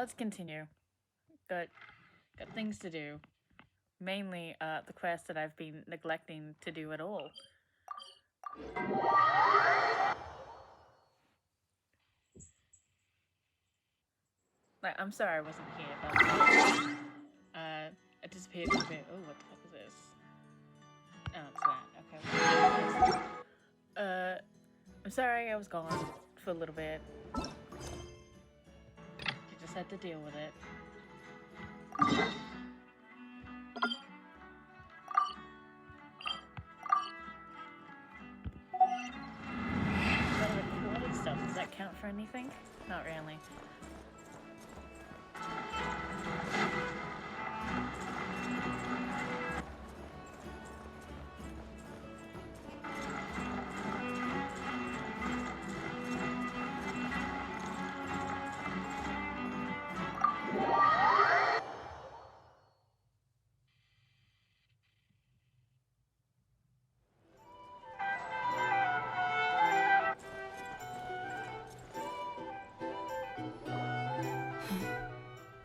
let's continue. Got things to do. Mainly, the quest that I've been neglecting to do at all. Like, I'm sorry I wasn't here, but I disappeared for a bit. Oh, what the fuck is this? Oh, it's that. Okay. I'm sorry I was gone for a little bit. You just had to deal with it. Recorded stuff, does that count for anything? Not really.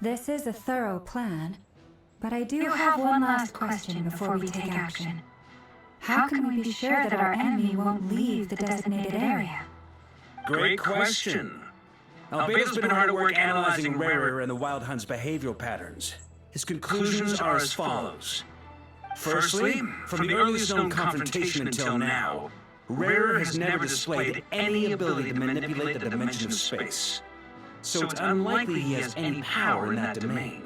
This is a thorough plan, but I do have one last question before we take action. How can we be sure that our enemy won't leave the designated area? Great question. Albedo's been hard at work analyzing Rarer and the Wild Hunt's behavioral patterns. His conclusions are as follows. Firstly, from the earliest known confrontation until now, Rarer has never displayed any ability to manipulate the dimension of space. So it's unlikely he has any power in that domain.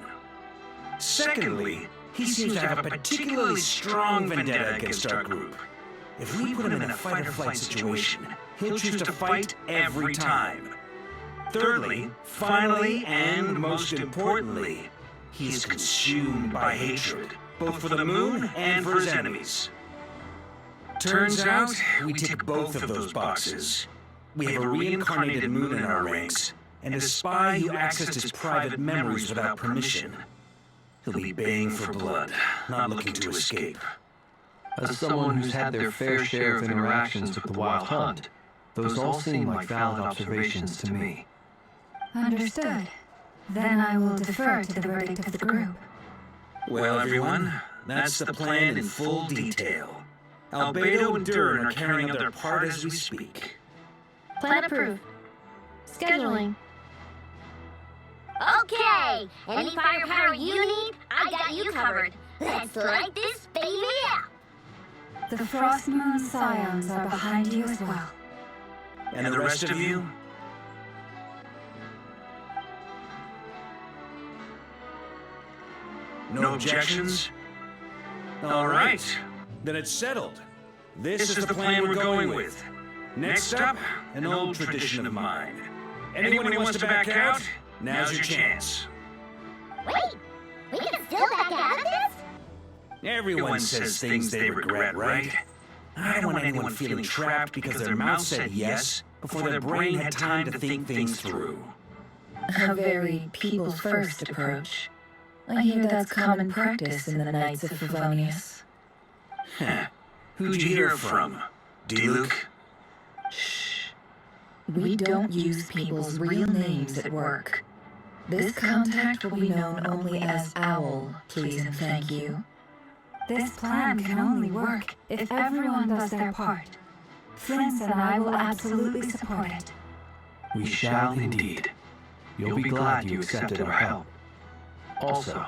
Secondly, he seems to have a particularly strong vendetta against our group. If we put him in a fight-or-flight situation, he'll choose to fight every time. Thirdly, finally, and most importantly, he is consumed by hatred, both for the moon and for his enemies. Turns out, we tick both of those boxes. We have a reincarnated moon in our ranks, and a spy who accessed his private memories without permission. He'll be baying for blood, not looking to escape. As someone who's had their fair share of interactions with the Wild Hunt, those all seem like valid observations to me. Understood. Then I will defer to the verdict of the group. Well, everyone, that's the plan in full detail. Albedo and Durin are carrying out their part as we speak. Plan approved. Scheduling. Okay, any firepower you need, I got you covered. Let's light this baby up. The Frost Moon Scions are behind you as well. And the rest of you? No objections? All right, then it's settled. This is the plan we're going with. Next up, an old tradition of mine. Anyone who wants to back out, now's your chance. Wait, we can still back out of this? Everyone says things they regret, right? I don't want anyone feeling trapped because their mouth said yes before their brain had time to think things through. A very people-first approach. I hear that's common practice in the Knights of Favonius. Heh. Who'd you hear from? D-Luke? Shh. We don't use people's real names at work. This contact will be known only as Owl, please and thank you. This plan can only work if everyone does their part. Flint and I will absolutely support it. We shall indeed. You'll be glad you accepted our help. Also,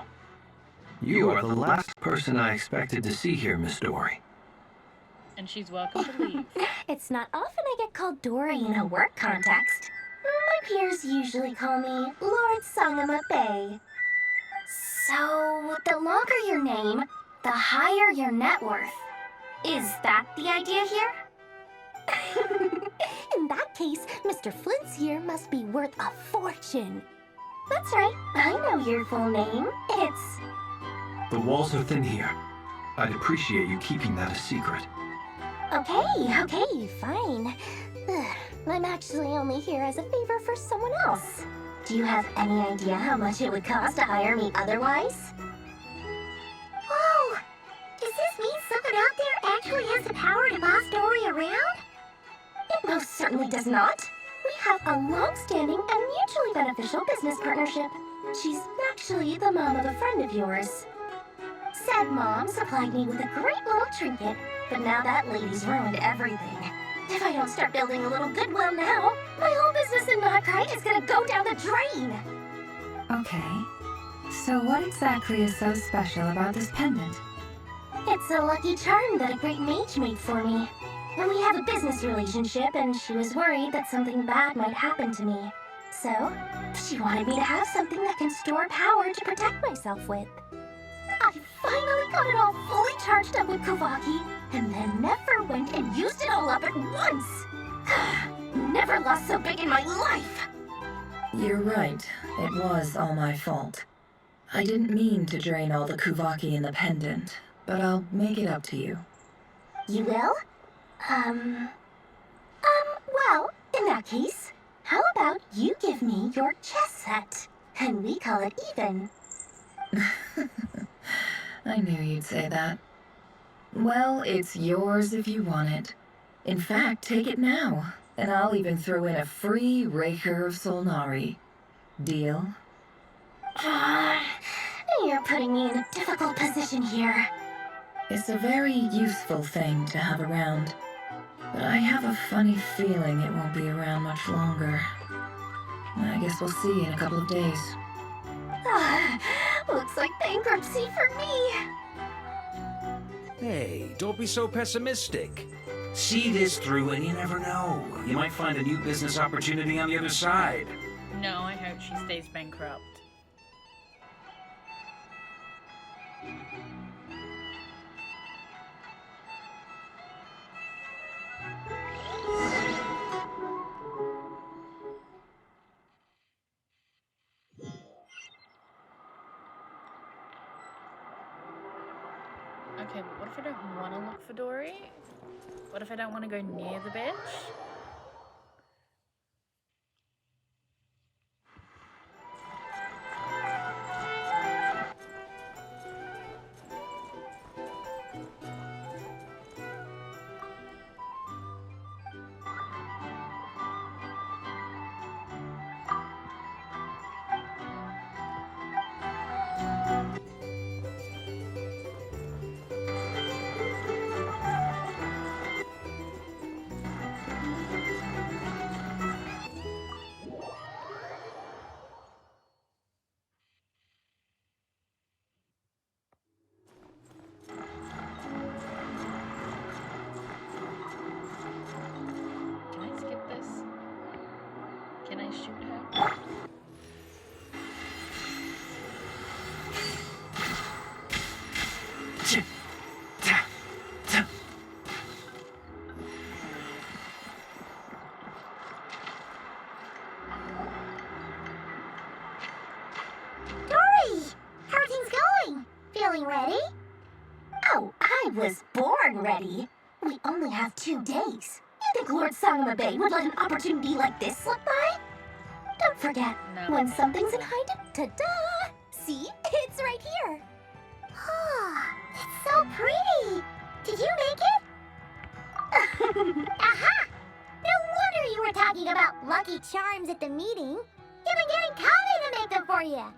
you are the last person I expected to see here, Miss Dory. And she's welcome to leave. It's not often I get called Dory in a work context. My peers usually call me Lord Sangama Bay. So, the longer your name, the higher your net worth. Is that the idea here? In that case, Mr. Flint's here must be worth a fortune. That's right, I know your full name. It's... The walls are thin here. I'd appreciate you keeping that a secret. Okay, fine. I'm actually only here as a favor for someone else. Do you have any idea how much it would cost to hire me otherwise? Whoa! Does this mean someone out there actually has the power to boss Dory around? It most certainly does not. We have a long-standing and mutually beneficial business partnership. She's actually the mom of a friend of yours. Said mom supplied me with a great little trinket, but now that lady's ruined everything. If I don't start building a little goodwill now, my whole business in Notcrite is gonna go down the drain. Okay. So what exactly is so special about this pendant? It's a lucky charm that a great mage made for me. And we have a business relationship, and she was worried that something bad might happen to me. So, she wanted me to have something that can store power to protect myself with. I finally got it all fully charged up with Kuvaki, and then never went and used it all up at once. Never lost so big in my life. You're right. It was all my fault. I didn't mean to drain all the Kuvaki in the pendant, but I'll make it up to you. You will? Well, in that case, how about you give me your chess set, and we call it even. I knew you'd say that. Well, it's yours if you want it. In fact, take it now, and I'll even throw in a free Raker of Solnari. Deal? You're putting me in a difficult position here. It's a very useful thing to have around, but I have a funny feeling it won't be around much longer. I guess we'll see in a couple of days. Looks like bankruptcy for me. Hey, don't be so pessimistic. See this through and you never know. You might find a new business opportunity on the other side. No, I hope she stays bankrupt. Okay, but what if I don't want to look for Dory? What if I don't want to go near the bench? Can I skip this? Can I shoot her? Dory! How are things going? Feeling ready? Oh, I was born ready. We only have 2 days. You think Lord Sangama Bay would let an opportunity like this slip by? Don't forget, No. when something's in hide, ta-da! See? It's right here. Ah, it's so pretty. Did you make it? Aha! No wonder you were talking about lucky charms at the meeting. You've been getting Kami to make them for you.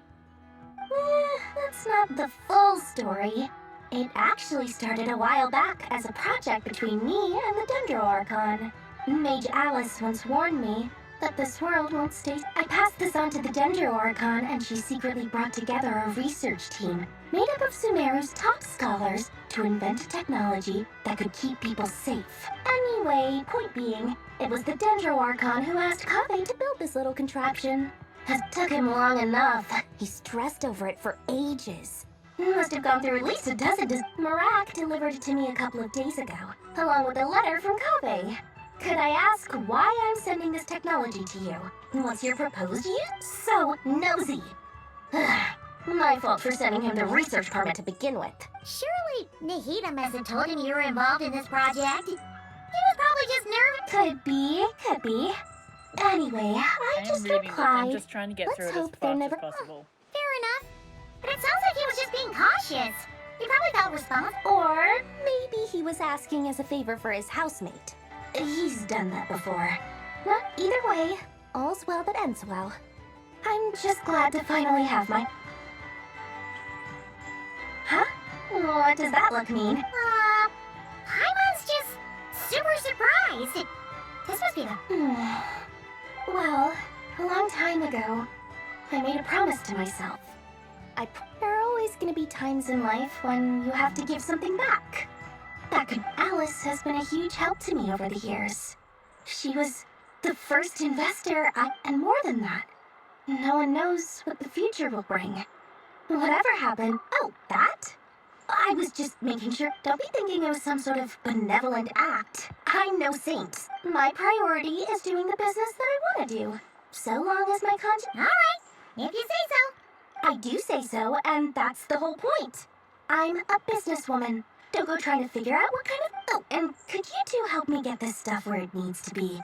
That's not the full story. It actually started a while back as a project between me and the Dendro Archon. Mage Alice once warned me that this world won't stay. I passed this on to the Dendro Archon, and she secretly brought together a research team made up of Sumeru's top scholars to invent a technology that could keep people safe. Anyway, point being, it was the Dendro Archon who asked Kaveh to build this little contraption. It took him long enough. He stressed over it for ages. Must have gone through at least a dozen. Marak delivered it to me a couple of days ago, along with a letter from Kaveh. Could I ask why I'm sending this technology to you? What's your proposed use? So nosy. My fault for sending him the research permit to begin with. Surely Nahida hasn't told him you were involved in this project. He was probably just nervous. Could be. Anyway, I am just reading this. I'm replied. just trying to get Let's through it as hope they're fast never- as possible. Fair enough. But it sounds like he was just being cautious. He probably felt responsible. Or maybe he was asking as a favor for his housemate. He's done that before. Well, either way, all's well that ends well. I'm just glad to finally have my... Huh? What does that look mean? Paimon's just super surprised. This must be the... Well, a long time ago, I made a promise to myself. There are always gonna be times in life when you have to give something back. Alice has been a huge help to me over the years. She was the first investor, and more than that. No one knows what the future will bring. Whatever happened... Oh, that? I was just making sure. Don't be thinking it was some sort of benevolent act. I'm no saint. My priority is doing the business that I want to do. So long as my conscience... All right, if you say so. I do say so, and that's the whole point. I'm a businesswoman. Don't go trying to figure out what kind of... Oh, and could you two help me get this stuff where it needs to be?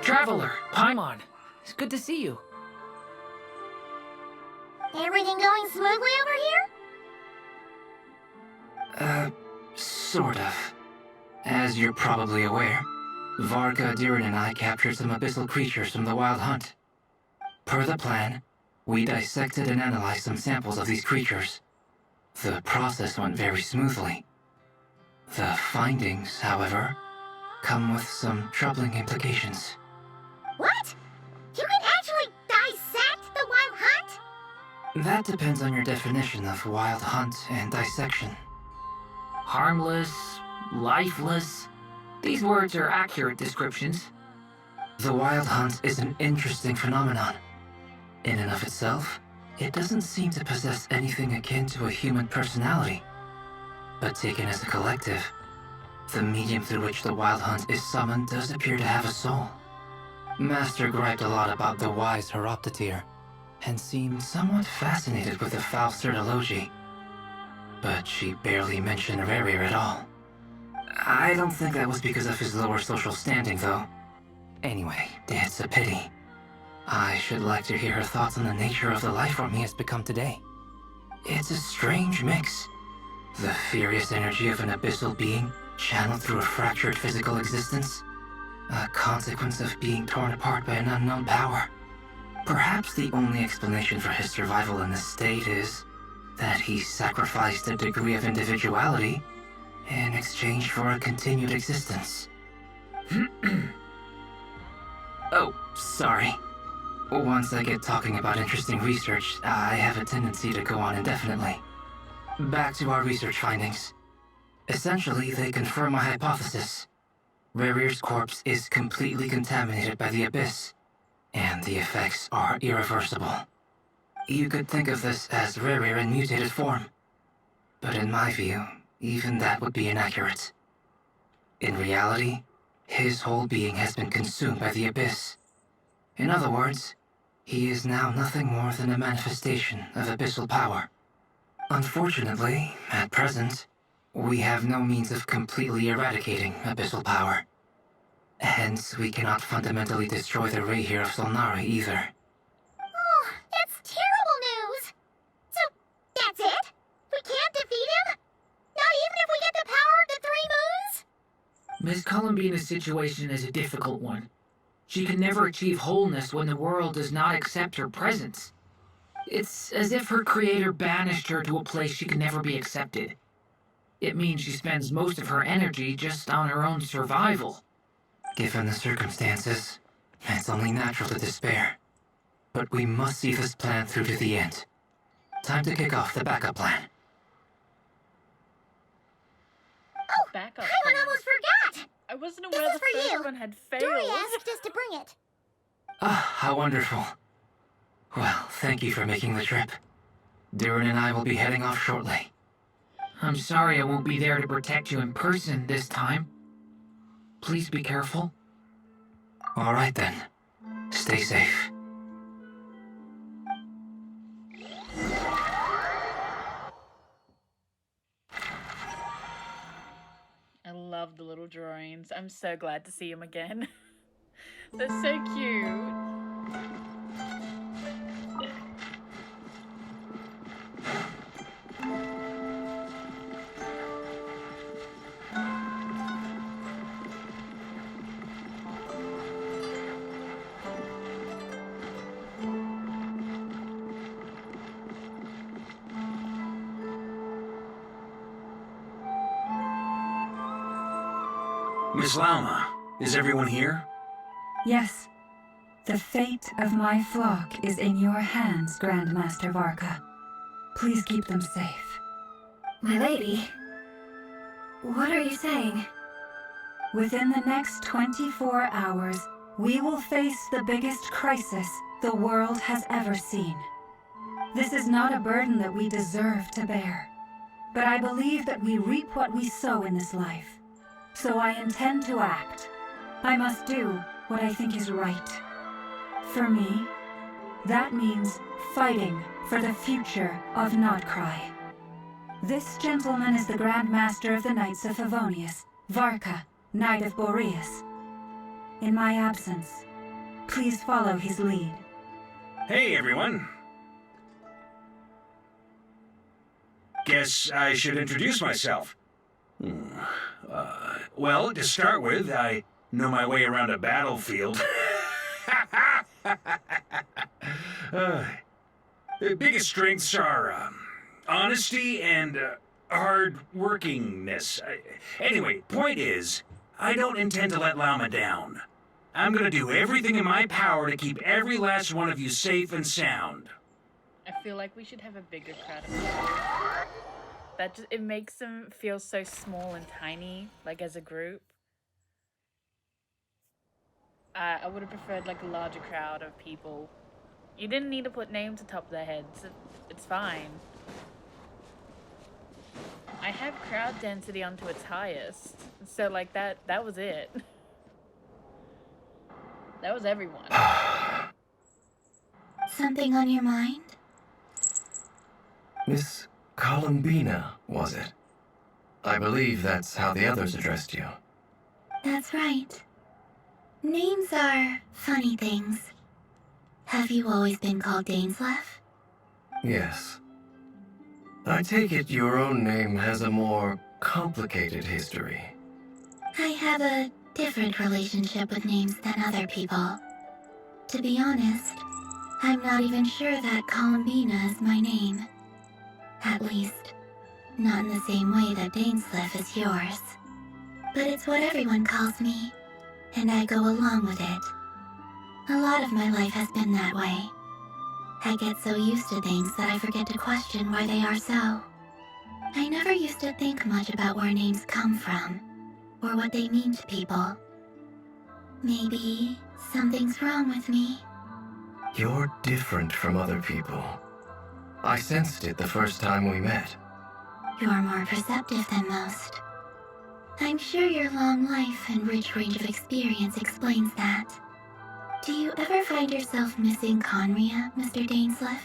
Traveler, Paimon, it's good to see you. Everything going smoothly over here? Sort of. As you're probably aware, Varga, Didnt, and I captured some abyssal creatures from the Wild Hunt. Per the plan, we dissected and analyzed some samples of these creatures. The process went very smoothly. The findings, however, come with some troubling implications. What? You can actually dissect the Wild Hunt? That depends on your definition of Wild Hunt and dissection. Harmless, lifeless. These words are accurate descriptions. The Wild Hunt is an interesting phenomenon. In and of itself, it doesn't seem to possess anything akin to a human personality. But taken as a collective, the medium through which the Wild Hunt is summoned does appear to have a soul. Master griped a lot about the wise Horoptetyr, and seemed somewhat fascinated with the foul Certology. But she barely mentioned Rerir at all. I don't think that was because of his lower social standing, though. Anyway, it's a pity. I should like to hear her thoughts on the nature of the life form he has become today. It's a strange mix. The furious energy of an abyssal being channeled through a fractured physical existence. A consequence of being torn apart by an unknown power. Perhaps the only explanation for his survival in this state is that he sacrificed a degree of individuality in exchange for a continued existence. Oh, sorry. Once I get talking about interesting research, I have a tendency to go on indefinitely. Back to our research findings. Essentially, they confirm my hypothesis. Rerir's corpse is completely contaminated by the Abyss, and the effects are irreversible. You could think of this as Rerir in mutated form, but in my view, even that would be inaccurate. In reality, his whole being has been consumed by the Abyss. In other words, he is now nothing more than a manifestation of abyssal power. Unfortunately, at present, we have no means of completely eradicating abyssal power. Hence, we cannot fundamentally destroy the Reir of Solnari either. Oh, that's terrible news. So, that's it? We can't defeat him? Not even if we get the power of the Three Moons? Miss Columbina's situation is a difficult one. She can never achieve wholeness when the world does not accept her presence. It's as if her creator banished her to a place she can never be accepted. It means she spends most of her energy just on her own survival. Given the circumstances, it's only natural to despair. But we must see this plan through to the end. Time to kick off the backup plan. Oh, Backup Paimon plan. almost forgot! I wasn't This aware is the for first you. one had Dory failed. asked us to bring it. Ah, how wonderful. Well, thank you for making the trip. Didnt and I will be heading off shortly. I'm sorry I won't be there to protect you in person this time. Please be careful. All right then. Stay safe. little drawings. I'm so glad to see them again. They're so cute. Miss Lauma, is everyone here? Yes. The fate of my flock is in your hands, Grandmaster Varka. Please keep them safe. My lady, what are you saying? Within the next 24 hours, we will face the biggest crisis the world has ever seen. This is not a burden that we deserve to bear, but I believe that we reap what we sow in this life. So I intend to act. I must do what I think is right. For me, that means fighting for the future of Notcry. This gentleman is the Grand Master of the Knights of Favonius, Varka, Knight of Boreas. In my absence, please follow his lead. Hey, everyone. Guess I should introduce myself. Well, to start with, I know my way around a battlefield. The biggest strengths are honesty and hard-workingness. Anyway, point is, I don't intend to let Lauma down. I'm gonna do everything in my power to keep every last one of you safe and sound. I feel like we should have a bigger crowd of people. That just, it makes them feel so small and tiny, like as a group. I would have preferred like a larger crowd of people. You didn't need to put names atop their heads. It's fine. I have crowd density onto its highest. So like that was it. That was everyone. Something on your mind? Miss Columbina, was it? I believe that's how the others addressed you. That's right. Names are funny things. Have you always been called Dainsleff? Yes. I take it your own name has a more complicated history. I have a different relationship with names than other people. To be honest, I'm not even sure that Columbina is my name. At least, not in the same way that Dainsleff is yours. But it's what everyone calls me, and I go along with it. A lot of my life has been that way. I get so used to things that I forget to question why they are so. I never used to think much about where names come from, or what they mean to people. Maybe something's wrong with me. You're different from other people. I sensed it the first time we met. You're more perceptive than most. I'm sure your long life and rich range of experience explains that. Do you ever find yourself missing Conria, Mr. Dainsleff?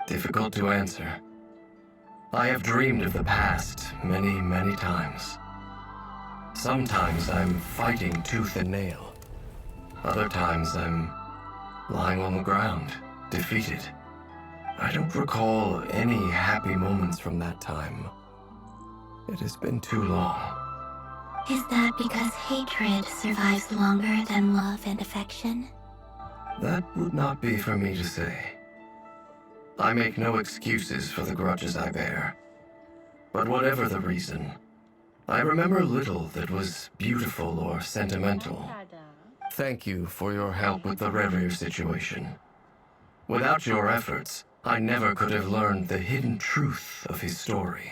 Difficult to answer. I have dreamed of the past many, many times. Sometimes I'm fighting tooth and nail. Other times I'm lying on the ground, defeated. I don't recall any happy moments from that time. It has been too long. Is that because hatred survives longer than love and affection? That would not be for me to say. I make no excuses for the grudges I bear. But whatever the reason, I remember little that was beautiful or sentimental. Thank you for your help with the Rerir situation. Without your efforts, I never could have learned the hidden truth of his story.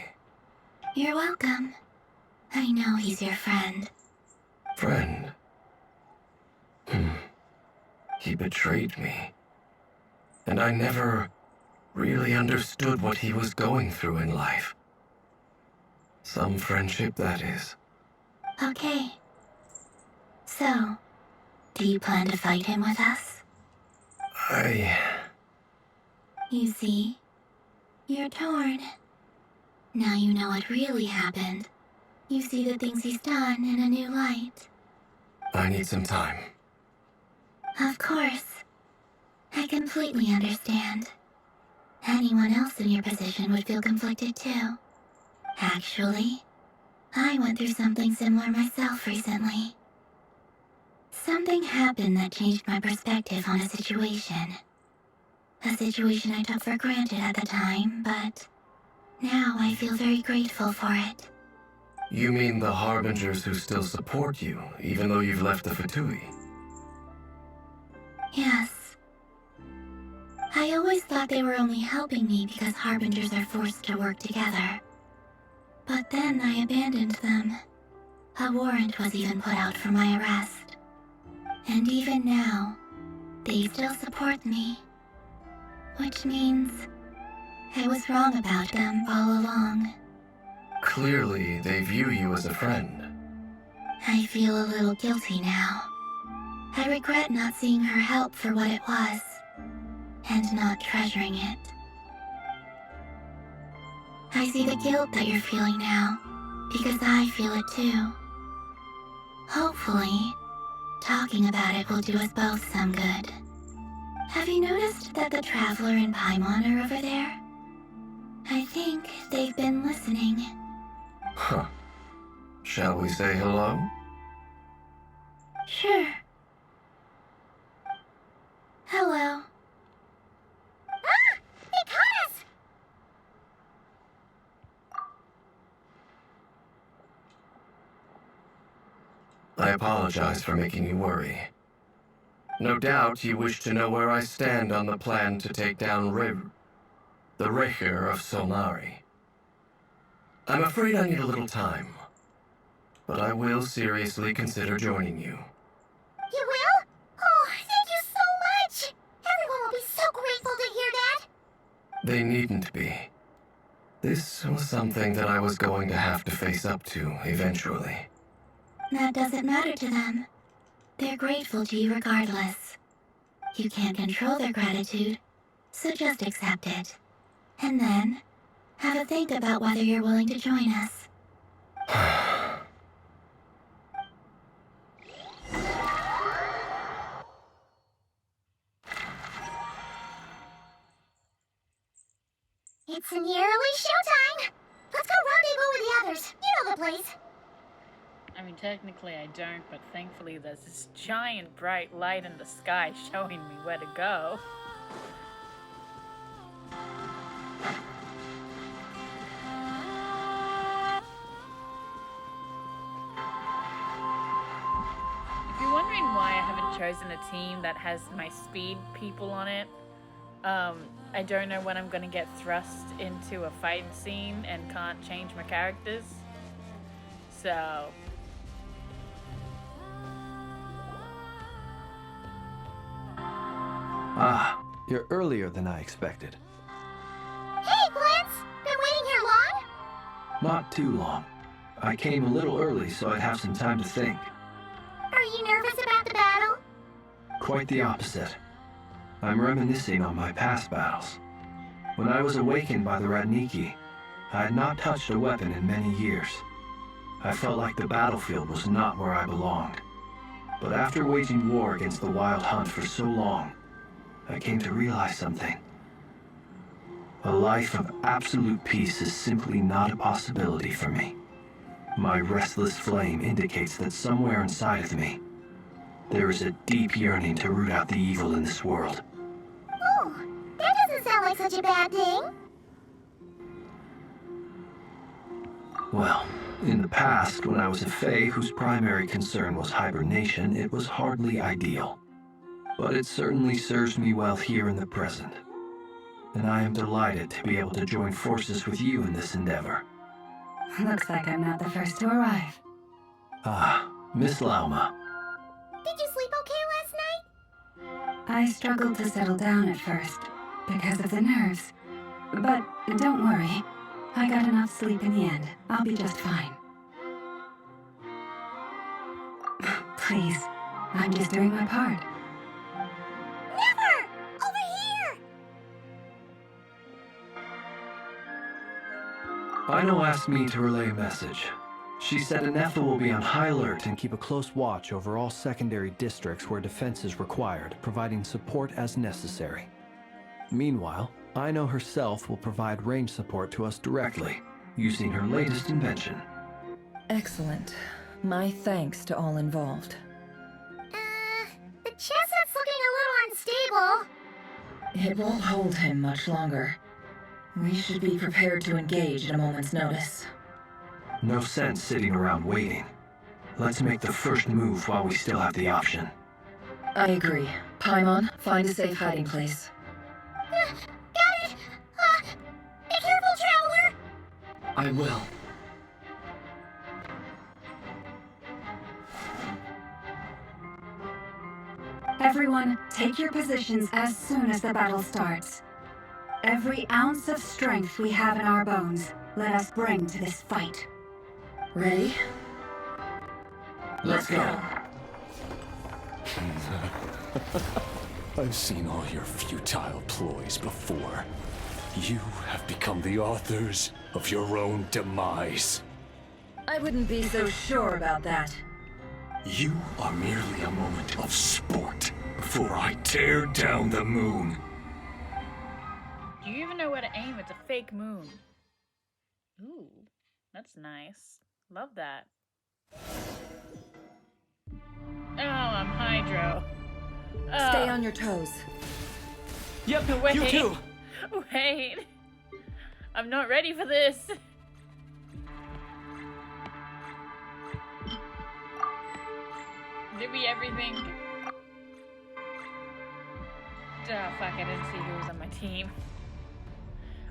You're welcome. I know he's your friend. Friend? He betrayed me. And I never really understood what he was going through in life. Some friendship, that is. Okay. So, do you plan to fight him with us? You see, you're torn. Now you know what really happened. You see the things he's done in a new light. I need some time. Of course. I completely understand. Anyone else in your position would feel conflicted too. Actually, I went through something similar myself recently. Something happened that changed my perspective on a situation. A situation I took for granted at the time, but now I feel very grateful for it. You mean the Harbingers who still support you, even though you've left the Fatui? Yes. I always thought they were only helping me because Harbingers are forced to work together. But then I abandoned them. A warrant was even put out for my arrest. And even now, they still support me. Which means I was wrong about them all along. Clearly, they view you as a friend. I feel a little guilty now. I regret not seeing her help for what it was, and not treasuring it. I see the guilt that you're feeling now, because I feel it too. Hopefully, talking about it will do us both some good. Have you noticed that the Traveler and Paimon are over there? I think they've been listening. Huh. Shall we say hello? Sure. Hello. Ah! They caught us! I apologize for making you worry. No doubt you wish to know where I stand on the plan to take down the Recher of Solnari. I'm afraid I need a little time, but I will seriously consider joining you. You will? Oh, thank you so much! Everyone will be so grateful to hear that! They needn't be. This was something that I was going to have to face up to eventually. That doesn't matter to them. They're grateful to you regardless. You can't control their gratitude, so just accept it. And then, have a think about whether you're willing to join us. It's nearly showtime! Let's go rendezvous with the others. You know the place. I mean, technically I don't, but thankfully there's this giant bright light in the sky showing me where to go. If you're wondering why I haven't chosen a team that has my speed people on it, I don't know when I'm gonna get thrust into a fighting scene and can't change my characters. So Ah, you're earlier than I expected. Hey, Glintz! Been waiting here long? Not too long. I came a little early so I'd have some time to think. Are you nervous about the battle? Quite the opposite. I'm reminiscing on my past battles. When I was awakened by the Radniki, I had not touched a weapon in many years. I felt like the battlefield was not where I belonged. But after waging war against the Wild Hunt for so long, I came to realize something. A life of absolute peace is simply not a possibility for me. My restless flame indicates that somewhere inside of me, there is a deep yearning to root out the evil in this world. Oh, that doesn't sound like such a bad thing. Well, in the past, when I was a Fae whose primary concern was hibernation, it was hardly ideal. But it certainly serves me well here in the present. And I am delighted to be able to join forces with you in this endeavor. Looks like I'm not the first to arrive. Ah, Miss Lauma. Did you sleep okay last night? I struggled to settle down at first because of the nerves. But don't worry. I got enough sleep in the end. I'll be just fine. Please, I'm just doing my part. Never! Over here! Ino asked me to relay a message. She said Anetha will be on high alert and keep a close watch over all secondary districts where defense is required, providing support as necessary. Meanwhile, Ino herself will provide range support to us directly, using her latest invention. Excellent. My thanks to all involved. The chestnut's looking a little unstable. It won't hold him much longer. We should be prepared to engage at a moment's notice. No sense sitting around waiting. Let's make the first move while we still have the option. I agree. Paimon, find a safe hiding place. Got it! Be careful, traveler! I will. Everyone, take your positions as soon as the battle starts. Every ounce of strength we have in our bones, let us bring to this fight. Ready? Let's go. I've seen all your futile ploys before. You have become the authors of your own demise. I wouldn't be so sure about that. You are merely a moment of sport before I tear down the moon. Do you even know where to aim? It's a fake moon. Ooh, that's nice. Love that. Oh, I'm Hydro. Stay on your toes. Yep, Wait. you too. Wait. I'm not ready for this. Did we everything? Oh, fuck, I didn't see who was on my team.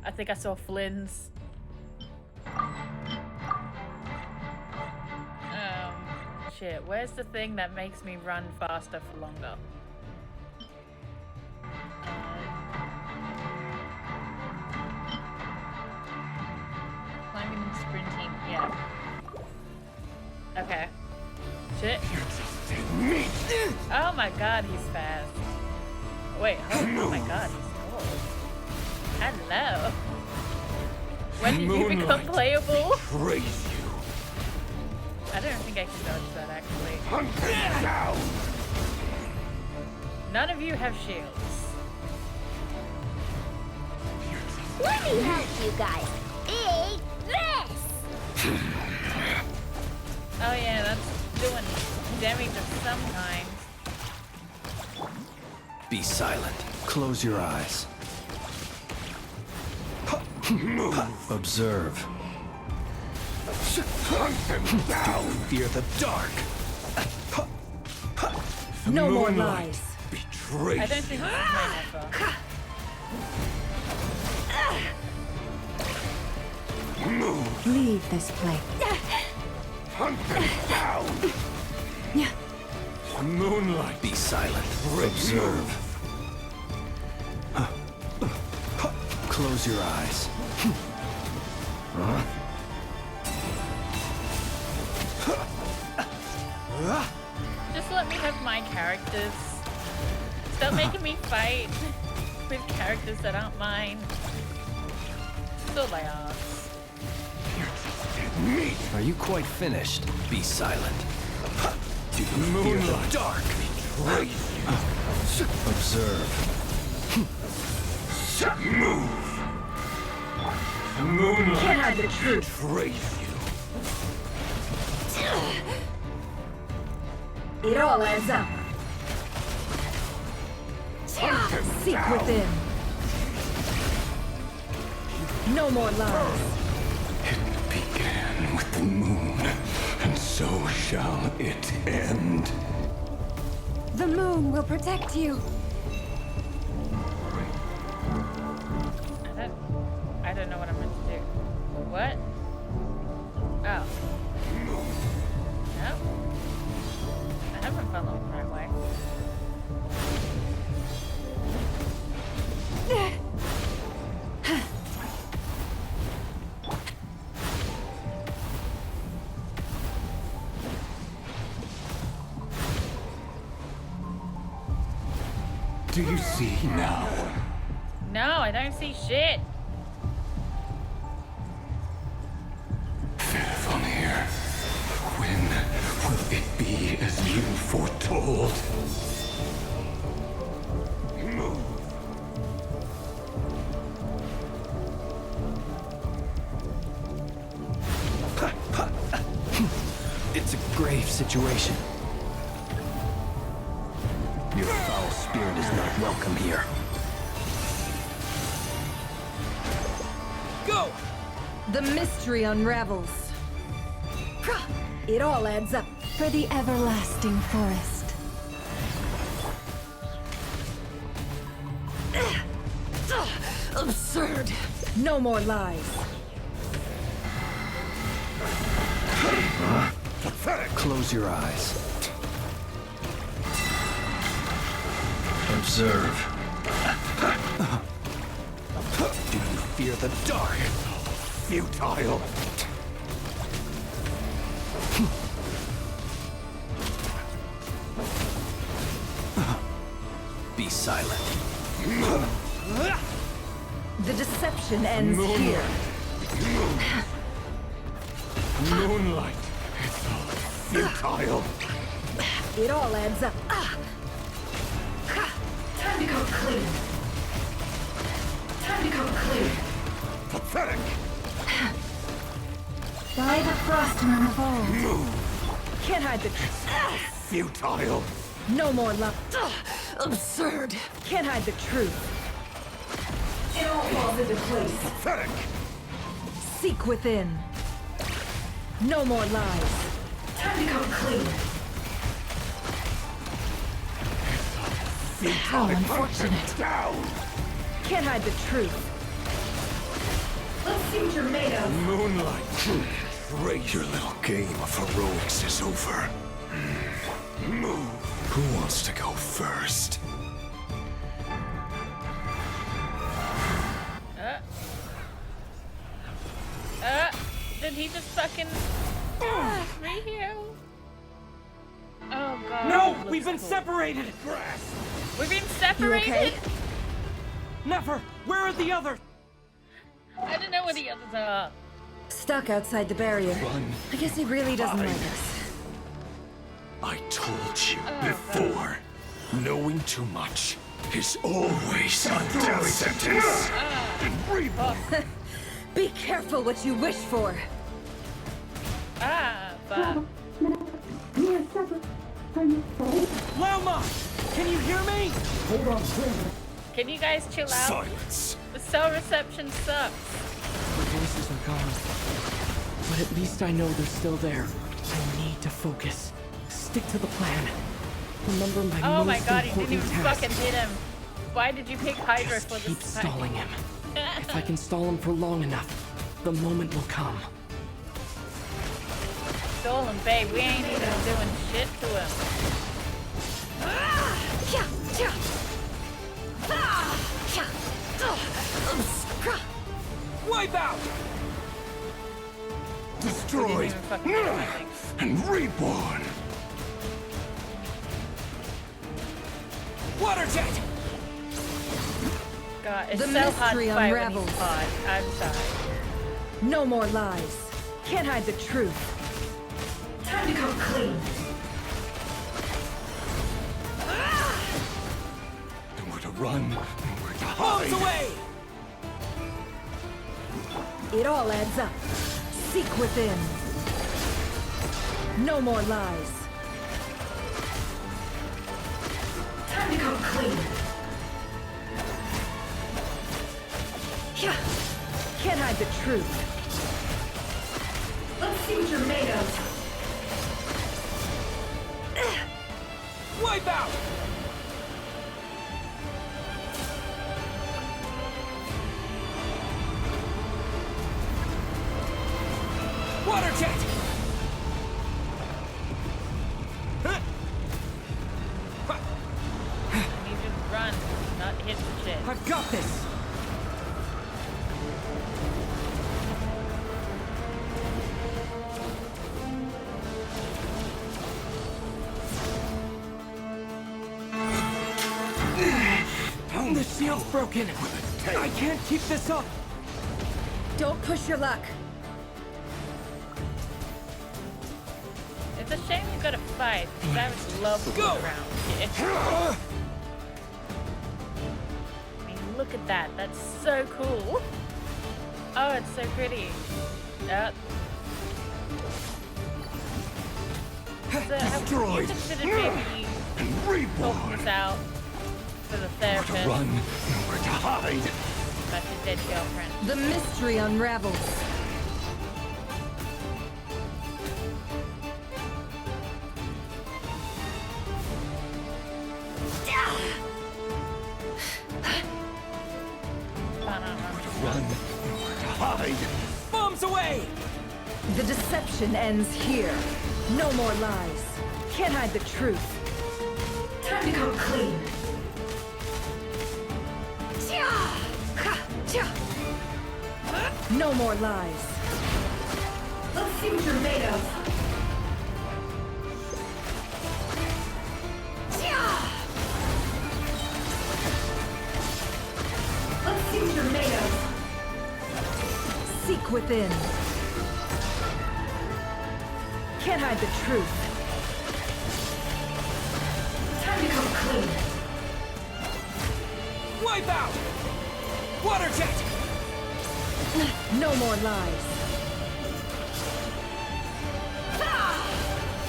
I think I saw Flynn's. Shit, where's the thing that makes me run faster for longer? Climbing and sprinting, yeah. Okay. Shit. Oh my god, he's fast. Wait, oh my god, he's tall. Hello. When did you become playable? Praise you. I don't think I can dodge that actually. Hunt them down. None of you have shields. Let me help you guys. Eat this! Oh yeah, that's doing damage of some kind. Be silent. Close your eyes. Observe. Hunt them down. Fear the dark. No more Moonlight lies. betrays I don't think this is my network. Move. Leave this place. Hunt them down. Moonlight. Be silent. Praise you. Observe. Close your eyes. Just let me have my characters. Stop making me fight with characters that aren't mine. That's all I ask. Me. Are you quite finished? Be silent. Do you fear the Moonlight. dark? Praise you. Observe. Move. Moonlight. Can't hide the truth. Praise you. It all adds up. Hunt them Seek down. within. No more lies. It began with the moon, and so shall it end. The moon will protect you. I don't know what I'm meant to do. What? Oh. No. I haven't followed the right way. Do you see now? No, I don't see shit. Will it be as you foretold? It's a grave situation. Your foul spirit is not welcome here. Go! The mystery unravels. It all adds up. For the everlasting forest. Absurd. No more lies. Close your eyes. Observe. Do you fear the dark? Futile. Be silent. The deception ends here. Moonlight. It's all futile. It all adds up. Time to come clean. Time to come clean. Pathetic. By the frostman of old. Can't hide the truth. Futile. No more love. Absurd. Can't hide the truth. It all falls into place. Pathetic. Seek within. No more lies. Time to come clean. How unfortunate. Down. Can't hide the truth. Let's see what you're made of. Moonlight. Great. Your little game of heroics is over. Move. Who wants to go first? Did he just fucking me here? Oh god. No! that We've been looks cool. separated! We've been separated? okay? Never! Where are the others? I don't know where the others are. Stuck outside the barrier. Run. I guess he really doesn't like us. I told you before. Knowing too much is always a death sentence. Reborn. Be careful what you wish for. But Lauma! Can you hear me? can you guys chill out? Silence. The cell reception sucks. The voices are gone. But at least I know they're still there. I need to focus. Stick to the plan. Remember my Oh my most god, he didn't important even task. fucking hit him. Why did you pick Hydra Just for keep this stalling him. If I can stall him for long enough, the moment will come. Stole him, babe. We ain't even doing shit to him. Wipe out! We didn't Destroyed even fucking do anything. and reborn. Water jet! God, it's The so hard mystery to fight when unravels. he's hot. I'm sorry. No more lies. Can't hide the truth. Time to come clean. Nowhere to run, nowhere to Bombs hide. away! It all adds up. Seek within. No more lies. Time to come clean. Can't hide the truth. Let's see what you're made of. Wipe out! Water jet! You need to run, not hit the shit. I've got this! The shield's broken! I can't keep this up! Don't push your luck. It's a shame you gotta fight, because I would love to go around here. I mean, look at that. That's so cool. Oh, it's so pretty. Have you considered maybe talking this out to the therapist? Run, nowhere to hide. About your dead girlfriend. The mystery unravels. Run, nowhere to hide. Bombs away! The deception ends here. No more lies. Can't hide the truth. Time to come clean. No more lies. Let's see what you're made of. Let's see what you're made of. Seek within. Can't hide the truth. Time to come clean. Wipe out! Water jet! No more lies.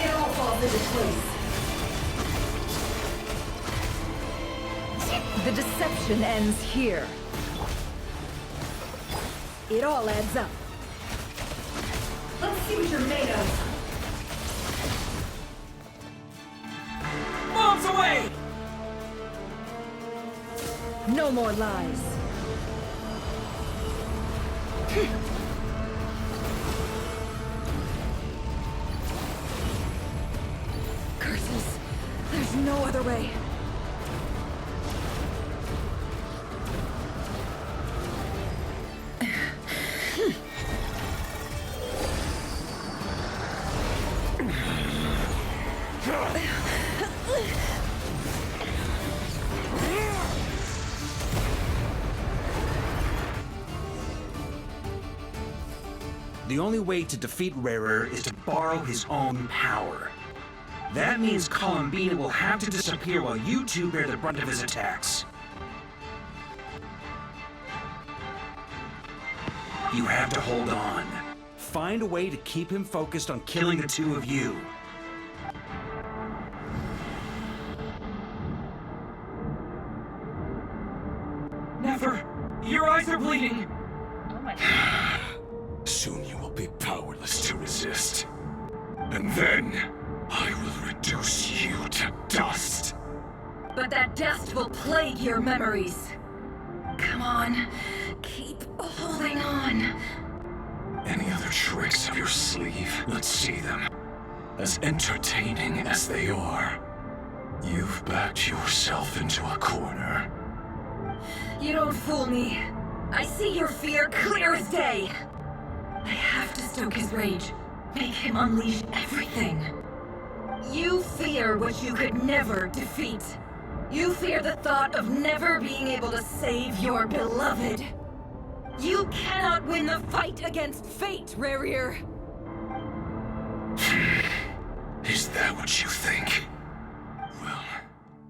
It all falls into place. The deception ends here. It all adds up. Let's see what you're made of. Bombs away! No more lies. Curses. There's no other way. The only way to defeat Rarer is to borrow his own power. That means Columbina will have to disappear while you two bear the brunt of his attacks. You have to hold on. Find a way to keep him focused on killing the two of you. Never! Your eyes are bleeding! Oh my god. Soon you will be powerless to resist. And then, I will reduce you to dust. But that dust will plague your memories. Come on, keep holding on. Any other tricks up your sleeve? Let's see them. As entertaining as they are, you've backed yourself into a corner. You don't fool me. I see your fear clear as day. I have to stoke his rage. Make him unleash everything. You fear what you could never defeat. You fear the thought of never being able to save your beloved. You cannot win the fight against fate, Rarir. Is that what you think? Well,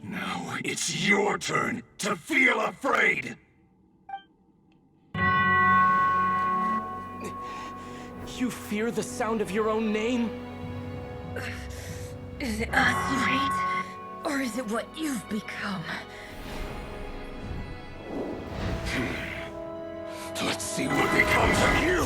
now it's your turn to feel afraid! You fear the sound of your own name? Is it us you hate? Or is it what you've become? Let's see what becomes of you!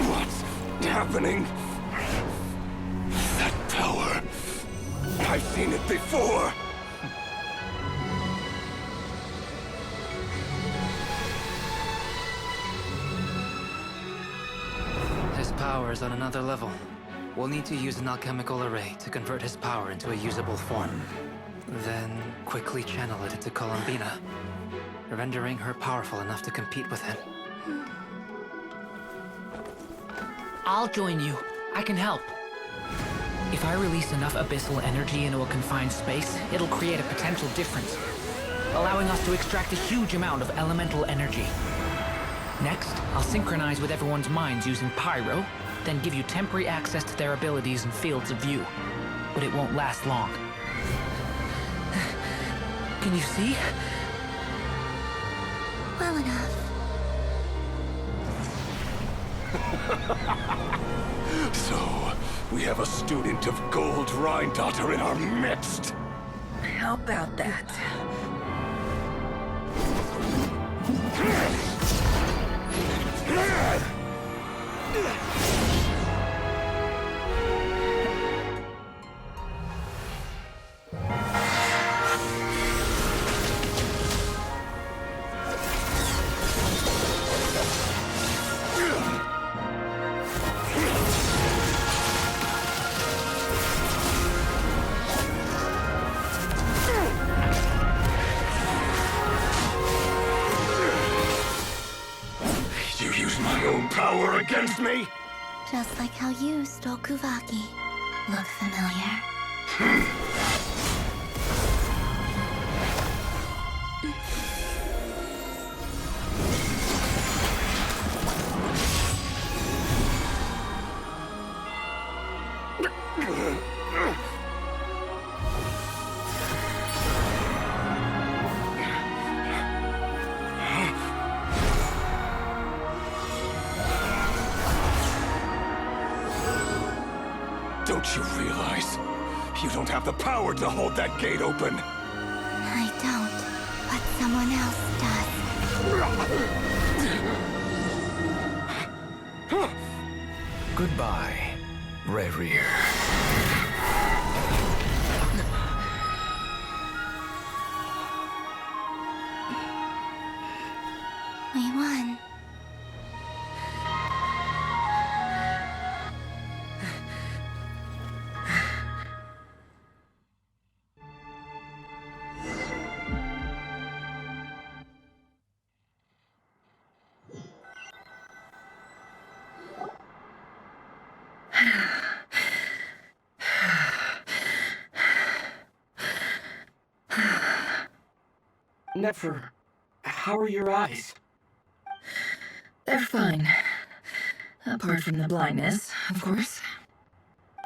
What's happening? That power. I've seen it before. His power is on another level. We'll need to use an alchemical array to convert his power into a usable form. Then quickly channel it into Columbina. rendering her powerful enough to compete with him. I'll join you. I can help. If I release enough abyssal energy into a confined space, it'll create a potential difference, allowing us to extract a huge amount of elemental energy. Next, I'll synchronize with everyone's minds using pyro, then give you temporary access to their abilities and fields of view. But it won't last long. Can you see? Well enough. So, we have a student of Gold Rhine-Daughter in our midst. How about that? You use my own power against me? Just like how you stole Kuvaki. Look familiar? Don't you realize? You don't have the power to hold that gate open. I don't, but someone else does. Goodbye, Rerir. We won. Nefer, how are your eyes? They're fine. Apart from the blindness, of course.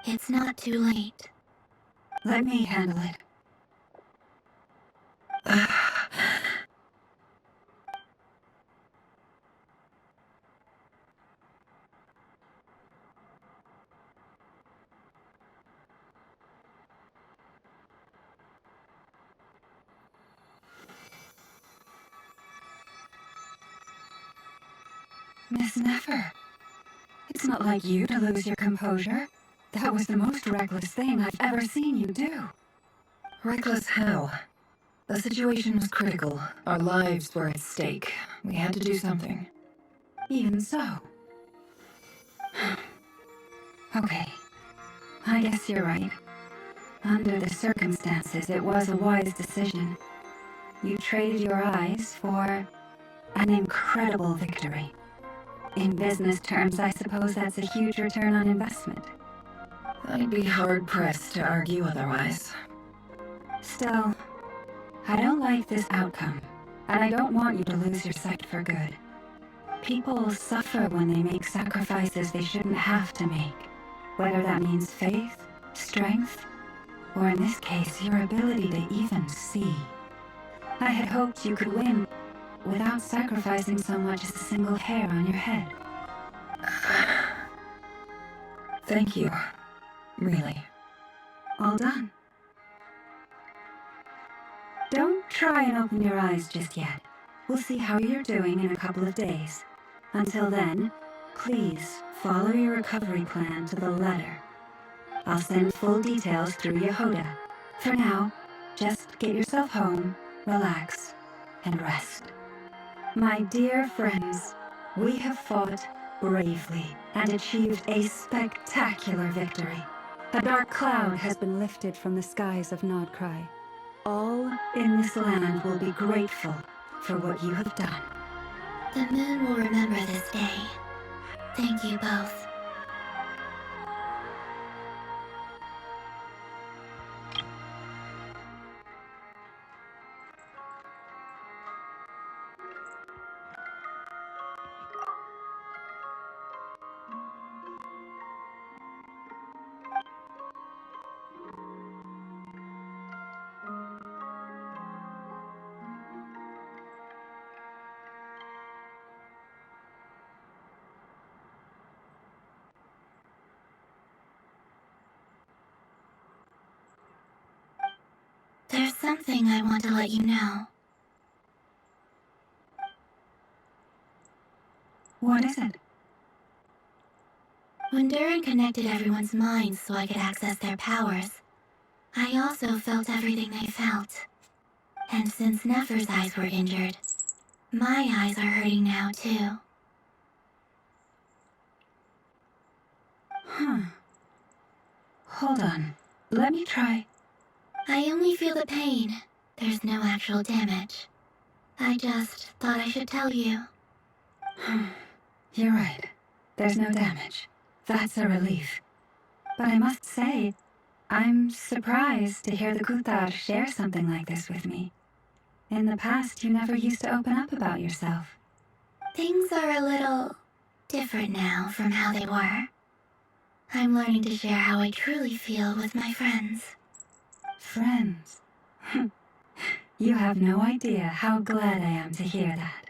It's not too late. Let me handle it. Miss Nefer, it's not like you to lose your composure. That was the most reckless thing I've ever seen you do. Reckless how? The situation was critical. Our lives were at stake. We had to do something. Even so. Okay. I guess you're right. Under the circumstances, it was a wise decision. You traded your eyes for an incredible victory. In business terms, I suppose that's a huge return on investment. I'd be hard-pressed to argue otherwise. Still, I don't like this outcome, and I don't want you to lose your sight for good. People suffer when they make sacrifices they shouldn't have to make, whether that means faith, strength, or in this case, your ability to even see. I had hoped you could win without sacrificing so much as a single hair on your head. Thank you. Really. All done. Don't try and open your eyes just yet. We'll see how you're doing in a couple of days. Until then, please follow your recovery plan to the letter. I'll send full details through Yehoda. For now, just get yourself home, relax, and rest. My dear friends, we have fought bravely and achieved a spectacular victory. A dark cloud has been lifted from the skies of Nodcry. All in this land will be grateful for what you have done. The moon will remember this day. Thank you both. There's something I want to let you know. What is it? When Durin connected everyone's minds so I could access their powers, I also felt everything they felt. And since Nefer's eyes were injured, my eyes are hurting now too. Huh. Hold on. Let me try. I only feel the pain. There's no actual damage. I just thought I should tell you. You're right. There's no damage. That's a relief. But I must say, I'm surprised to hear the Kuthar share something like this with me. In the past, you never used to open up about yourself. Things are a little different now from how they were. I'm learning to share how I truly feel with my friends. Friends? You have no idea how glad I am to hear that.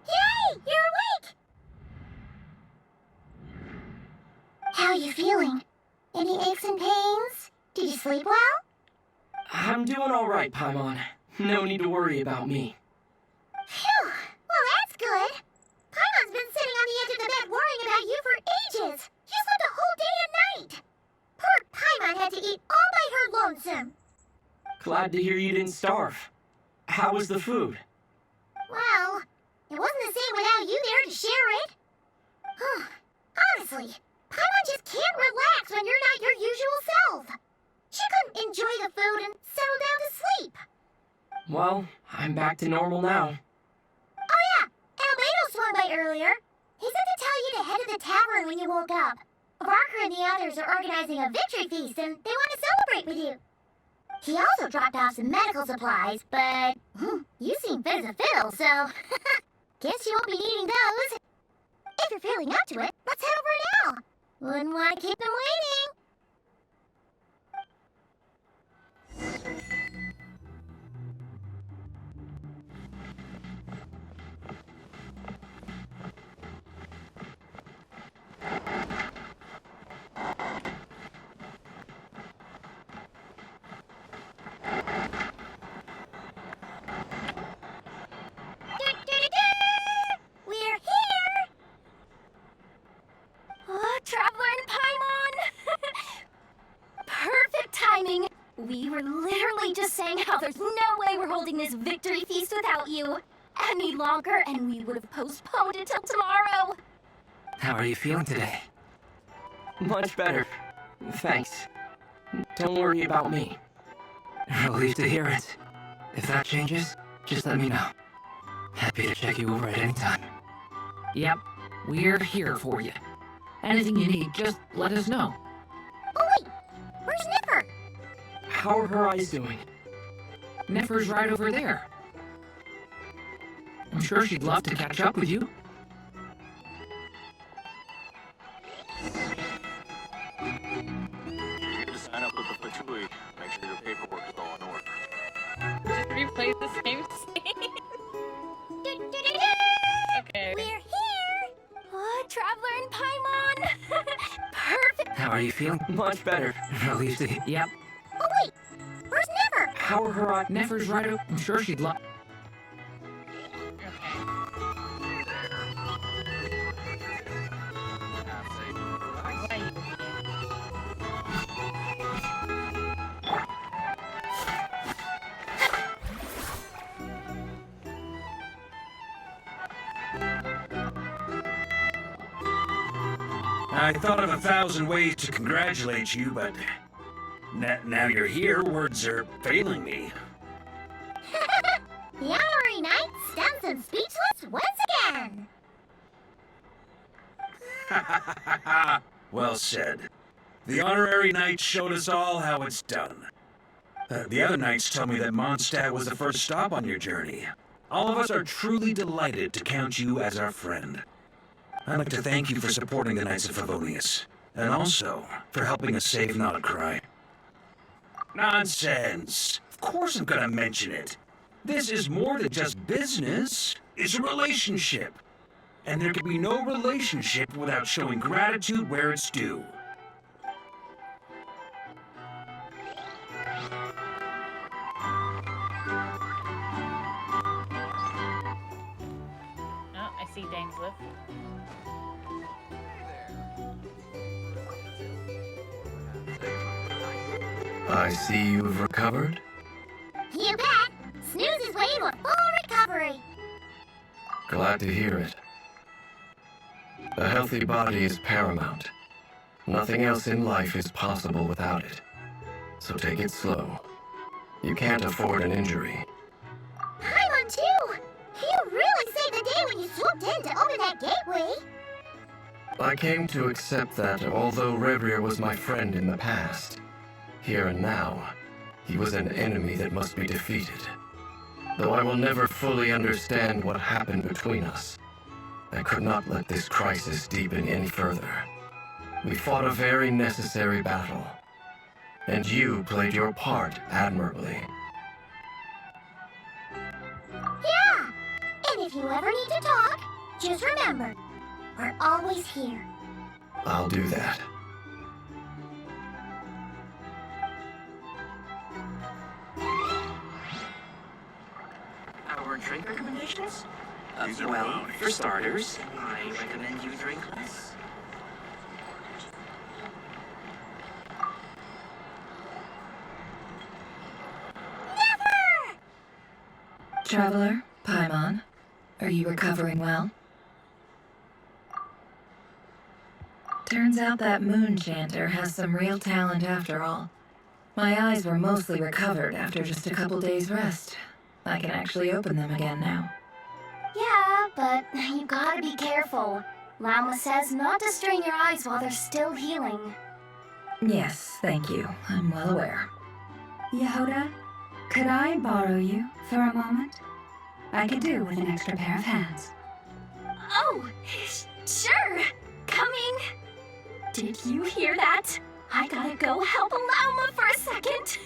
Yay! You're awake! How are you feeling? Any aches and pains? Did you sleep well? I'm doing all right, Paimon. No need to worry about me. Phew! Well, that's good. Paimon's been sitting on the edge of the bed worrying about you for ages. You slept a whole day and night. Poor Paimon had to eat all by her lonesome. Glad to hear you didn't starve. How was the food? Well, it wasn't the same without you there to share it. Honestly, Paimon just can't relax when you're not your usual self. She couldn't enjoy the food and settle down to sleep. Well, I'm back to normal now. Oh yeah, Albedo swung by earlier. He said to tell you to head to the tavern when you woke up. Barker and the others are organizing a victory feast and they want to celebrate with you. He also dropped off some medical supplies, but you seem fit as a fiddle, so guess you won't be needing those. If you're feeling up to it, let's head over now. Wouldn't want to keep him waiting. We're here! Oh, Traveler and Paimon! Perfect timing! We were literally just saying how there's no way we're holding this victory feast without you any longer, and we would have postponed it till tomorrow. How are you feeling today? Much better. Thanks. Don't worry about me. Relieved to hear it. If that changes, just let me know. Happy to check you over at any time. Yep, we're here for you. Anything you need, just let us know. Oh wait, where's Nipper? How are her eyes doing? Nefer's right over there. I'm sure she'd love to catch up with you. To sign up with the Fatui, make sure your paperwork is all in order. Just replay the same scene. Okay. We're here! Oh, Traveler and Paimon! Perfect! How Are you feeling? Much better. Relieved to Yep. Oh wait, where's Never? How are her eyes? Never's right. I'm sure she'd love. I thought of 1,000 ways to congratulate you, but now you're here, words are failing me. The honorary knight stuns and speechless once again. Well said. The honorary knight showed us all how it's done. The other knights tell me that Mondstadt was the first stop on your journey. All of us are truly delighted to count you as our friend. I'd like to thank you for supporting the Knights of Favonius, and also for helping us save Not a Cry. Nonsense! Of course I'm gonna mention it. This is more than just business. It's a relationship. And there can be no relationship without showing gratitude where it's due. Oh, I see Dainsliff. I see you've recovered. You bet. Snooze is way to a full recovery. Glad to hear it. A healthy body is paramount. Nothing else in life is possible without it. So take it slow. You can't afford an injury. Paimon too. You really saved the day when you swooped in to open that gateway. I came to accept that although Rebrir was my friend in the past, here and now, he was an enemy that must be defeated. Though I will never fully understand what happened between us, I could not let this crisis deepen any further. We fought a very necessary battle, and you played your part admirably. Yeah. And if you ever need to talk, just remember, we're always here. I'll do that. Our drink recommendations? Well, for starters, I recommend you drink less. Never! Traveler, Paimon, are you recovering well? Turns out that moon chanter has some real talent after all. My eyes were mostly recovered after just a couple days rest. I can actually open them again now. Yeah, but you gotta be careful. Lama says not to strain your eyes while they're still healing. Yes, thank you. I'm well aware. Yehuda, could I borrow you for a moment? I could do with an extra pair of hands. Oh, sure. Coming. Did you hear that? I gotta go help Lama for a second.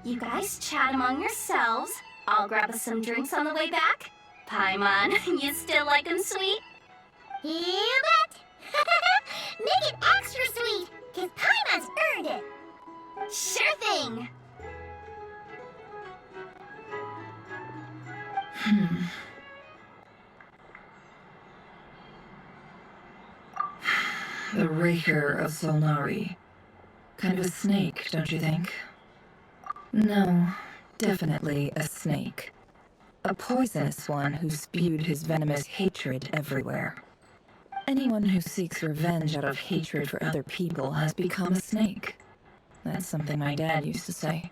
You guys chat among yourselves. I'll grab us some drinks on the way back. Paimon, you still like 'em sweet? You bet! Make it extra sweet, 'cause Paimon's earned it. Sure thing. The Raker of Solnari. Kind of a snake, don't you think? No, definitely a snake. A poisonous one who spewed his venomous hatred everywhere. Anyone who seeks revenge out of hatred for other people has become a snake. That's something my dad used to say.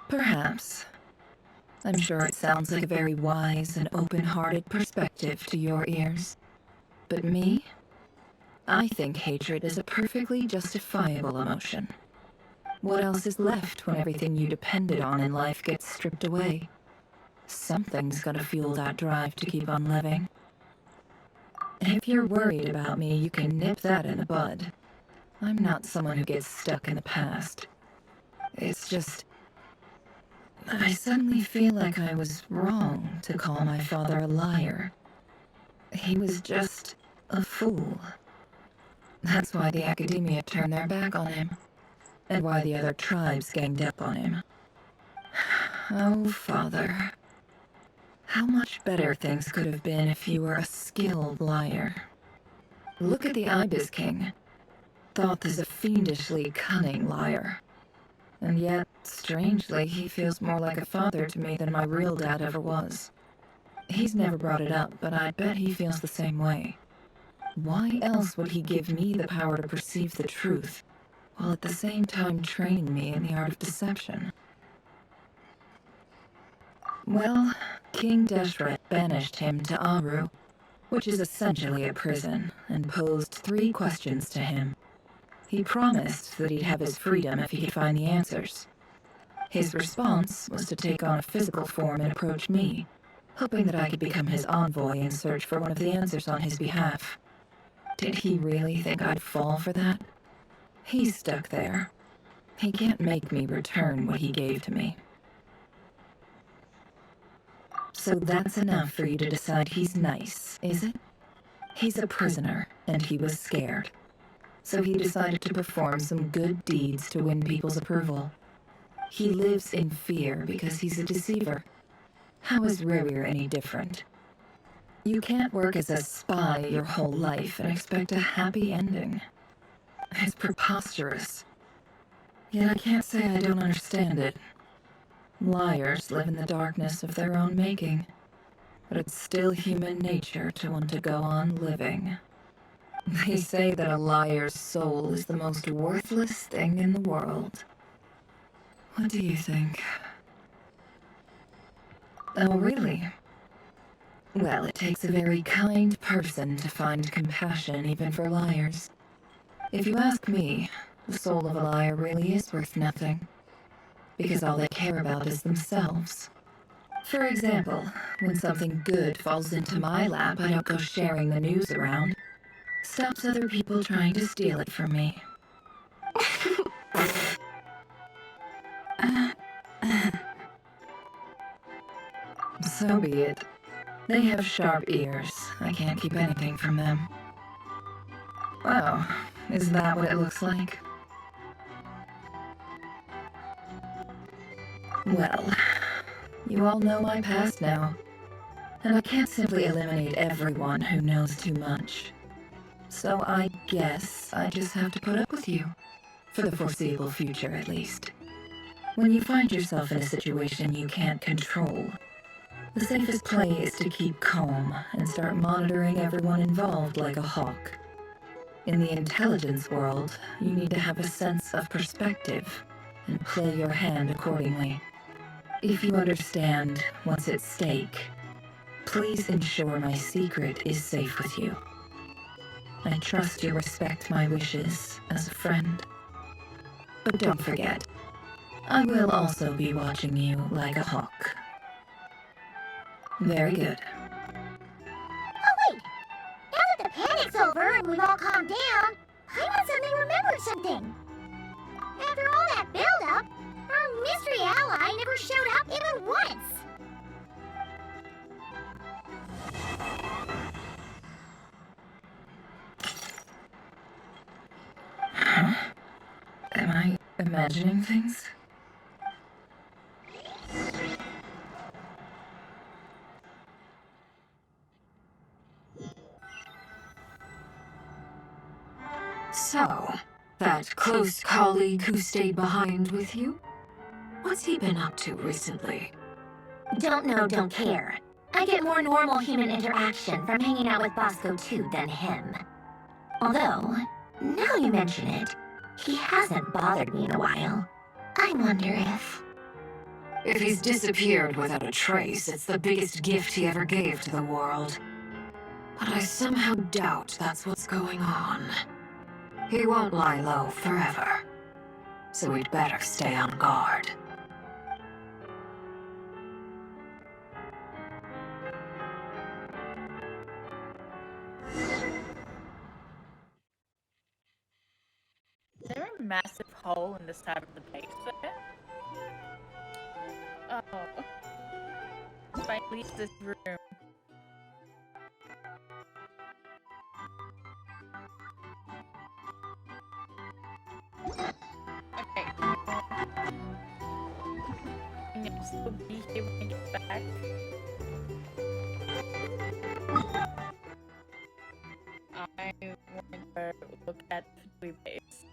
Perhaps. I'm sure it sounds like a very wise and open-hearted perspective to your ears. But me? I think hatred is a perfectly justifiable emotion. What else is left when everything you depended on in life gets stripped away? Something's gotta fuel that drive to keep on living. If you're worried about me, you can nip that in the bud. I'm not someone who gets stuck in the past. It's just... I suddenly feel like I was wrong to call my father a liar. He was just a fool. That's why the academia turned their back on him, and why the other tribes ganged up on him. Oh, Father. How much better things could have been if you were a skilled liar. Look at the Ibis King. Thoth is a fiendishly cunning liar. And yet, strangely, he feels more like a father to me than my real dad ever was. He's never brought it up, but I bet he feels the same way. Why else would he give me the power to perceive the truth, while at the same time train me in the art of deception? Well, King Deshret banished him to Aru, which is essentially a prison, and posed 3 questions to him. He promised that he'd have his freedom if he could find the answers. His response was to take on a physical form and approach me, hoping that I could become his envoy and search for one of the answers on his behalf. Did he really think I'd fall for that? He's stuck there. He can't make me return what he gave to me. So that's enough for you to decide he's nice, is it? He's a prisoner, and he was scared. So he decided to perform some good deeds to win people's approval. He lives in fear because he's a deceiver. How is Rerir any different? You can't work as a spy your whole life and expect a happy ending. It's preposterous. Yet I can't say I don't understand it. Liars live in the darkness of their own making, but it's still human nature to want to go on living. They say that a liar's soul is the most worthless thing in the world. What do you think? Oh, really? Well, it takes a very kind person to find compassion even for liars. If you ask me, the soul of a liar really is worth nothing, because all they care about is themselves. For example, when something good falls into my lap, I don't go sharing the news around. Stops other people trying to steal it from me. So be it. They have sharp ears. I can't keep anything from them. Wow, is that what it looks like? Well, you all know my past now, and I can't simply eliminate everyone who knows too much. So I guess I just have to put up with you, for the foreseeable future at least. When you find yourself in a situation you can't control, the safest play is to keep calm and start monitoring everyone involved like a hawk. In the intelligence world, you need to have a sense of perspective and play your hand accordingly. If you understand what's at stake, please ensure my secret is safe with you. I trust you respect my wishes as a friend. But don't forget, I will also be watching you like a hawk. Very good. Oh wait! Now that the panic's over and we've all calmed down, I might suddenly remember something. After all that build-up, our mystery ally never showed up even once. Huh? Am I imagining things? So, that close colleague who stayed behind with you? What's he been up to recently? Don't know, don't care. I get more normal human interaction from hanging out with Bosco 2 than him. Although, now you mention it, he hasn't bothered me in a while. I wonder if... If he's disappeared without a trace, it's the biggest gift he ever gave to the world. But I somehow doubt that's what's going on. He won't lie low forever. So we'd better stay on guard. Is there a massive hole in the side of the base there? Oh. If I leave this room. Okay. Can you still be here when I get back? I want to look at the base.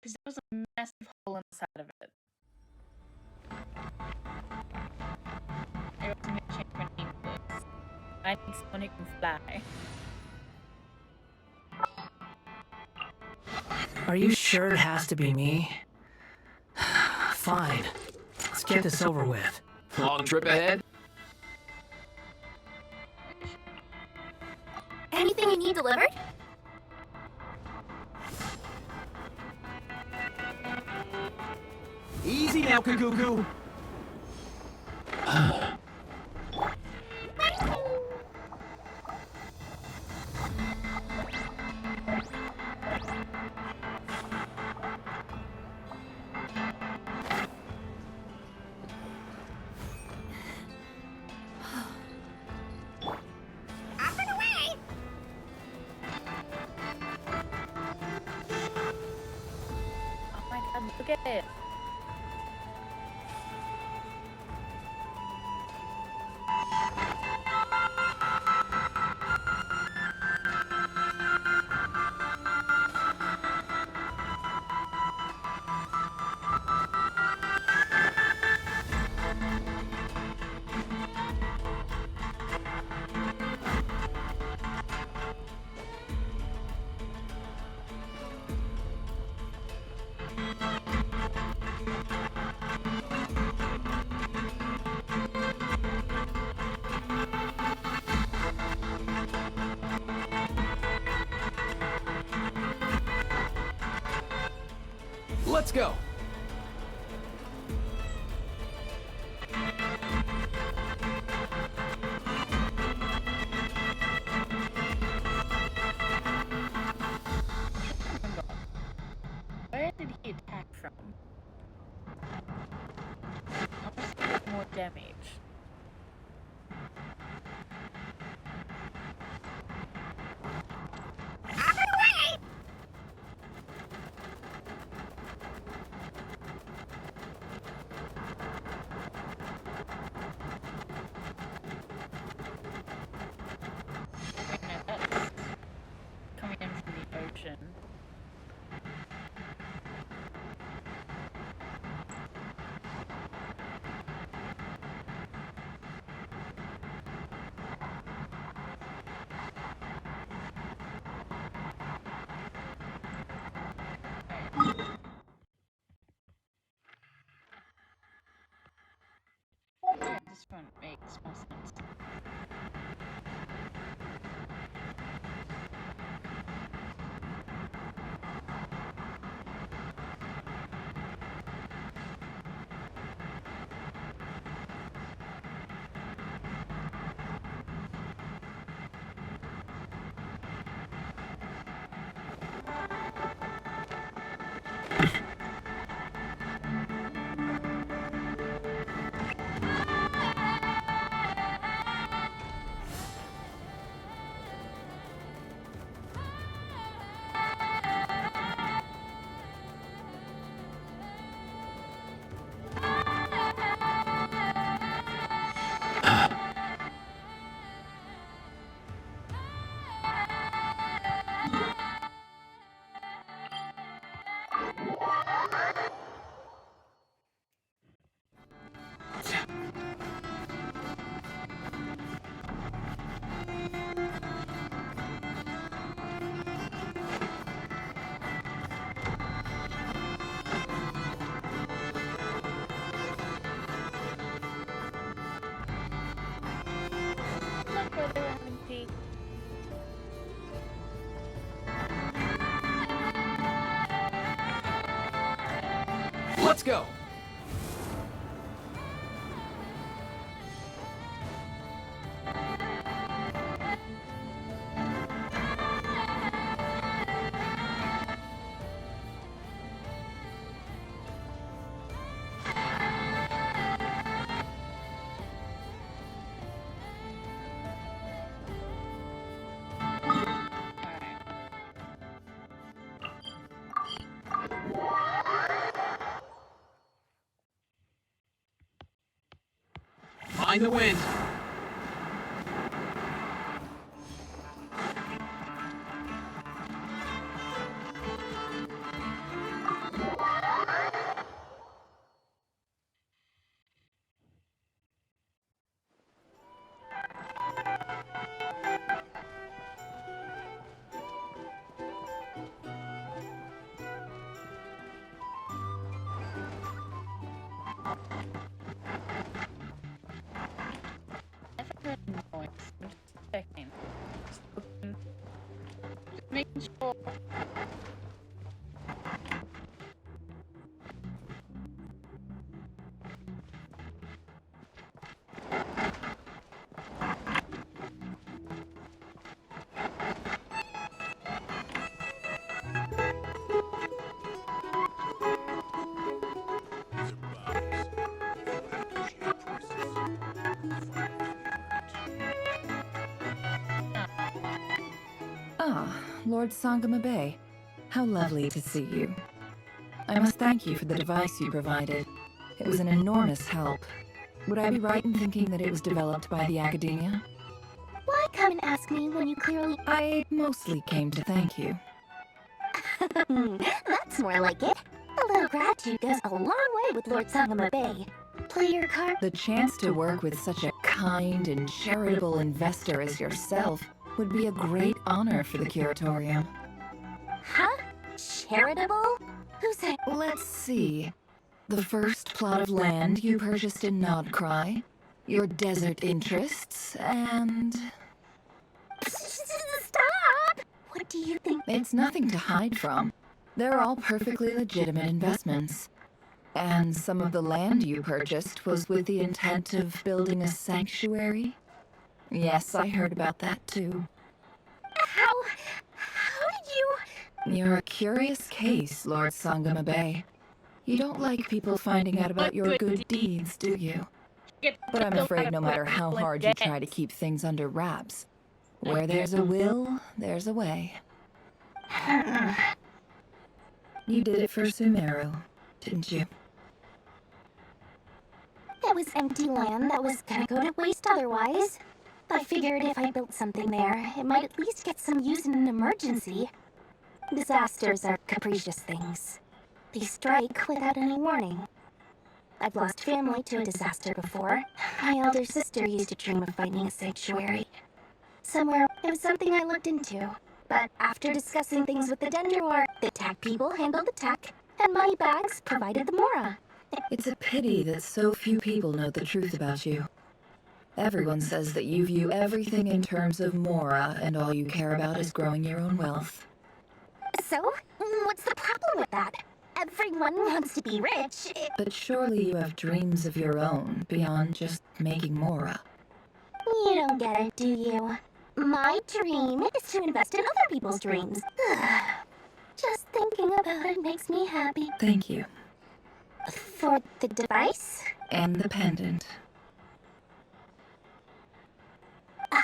Because there was a massive hole inside of it. I was going to change my name to this. I need someone who can fly. Are you sure it has to be me? Fine. Let's get this over with. Long trip ahead? Anything you need delivered? Easy now, Kagugu. Oh my god, look at it. Let's go. Where did he attack from? I want to get more damage. Wait, no, that's coming in from the ocean. Yeah, this one makes more sense. Look where they were having tea. Let's go. Mind the wind. Noise. I'm just checking. Just making sure. Ah, Lord Sangama Bay. How lovely to see you. I must thank you for the device you provided. It was an enormous help. Would I be right in thinking that it was developed by the academia? Why come and ask me when you clearly... I mostly came to thank you. That's more like it. A little gratitude goes a long way with Lord Sangama Bay. Play your card. The chance to work with such a kind and charitable investor as yourself would be a great honor for the curatorium. Huh? Charitable? Who said... Let's see. The first plot of land you purchased in Nodcry, your desert interests, and... Stop! What do you think? It's nothing to hide from. They're all perfectly legitimate investments. And some of the land you purchased was with the intent of building a sanctuary? Yes, I heard about that too. How did you... You're a curious case, Lord Sangama Bay. You don't like people finding out about your good deeds, do you? But I'm afraid no matter how hard you try to keep things under wraps, where there's a will, there's a way. You did it for Sumeru, didn't you? It was empty land that was gonna go to waste otherwise. I figured if I built something there, it might at least get some use in an emergency. Disasters are capricious things. They strike without any warning. I've lost family to a disaster before. My elder sister used to dream of finding a sanctuary. Somewhere, it was something I looked into. But after discussing things with the Dendroar, the tech people handled the tech, and Moneybags provided the Mora. It's a pity that so few people know the truth about you. Everyone says that you view everything in terms of Mora, and all you care about is growing your own wealth. So, what's the problem with that? Everyone wants to be rich. But surely you have dreams of your own, beyond just making Mora. You don't get it, do you? My dream is to invest in other people's dreams. Just thinking about it makes me happy. Thank you. For the device? And the pendant.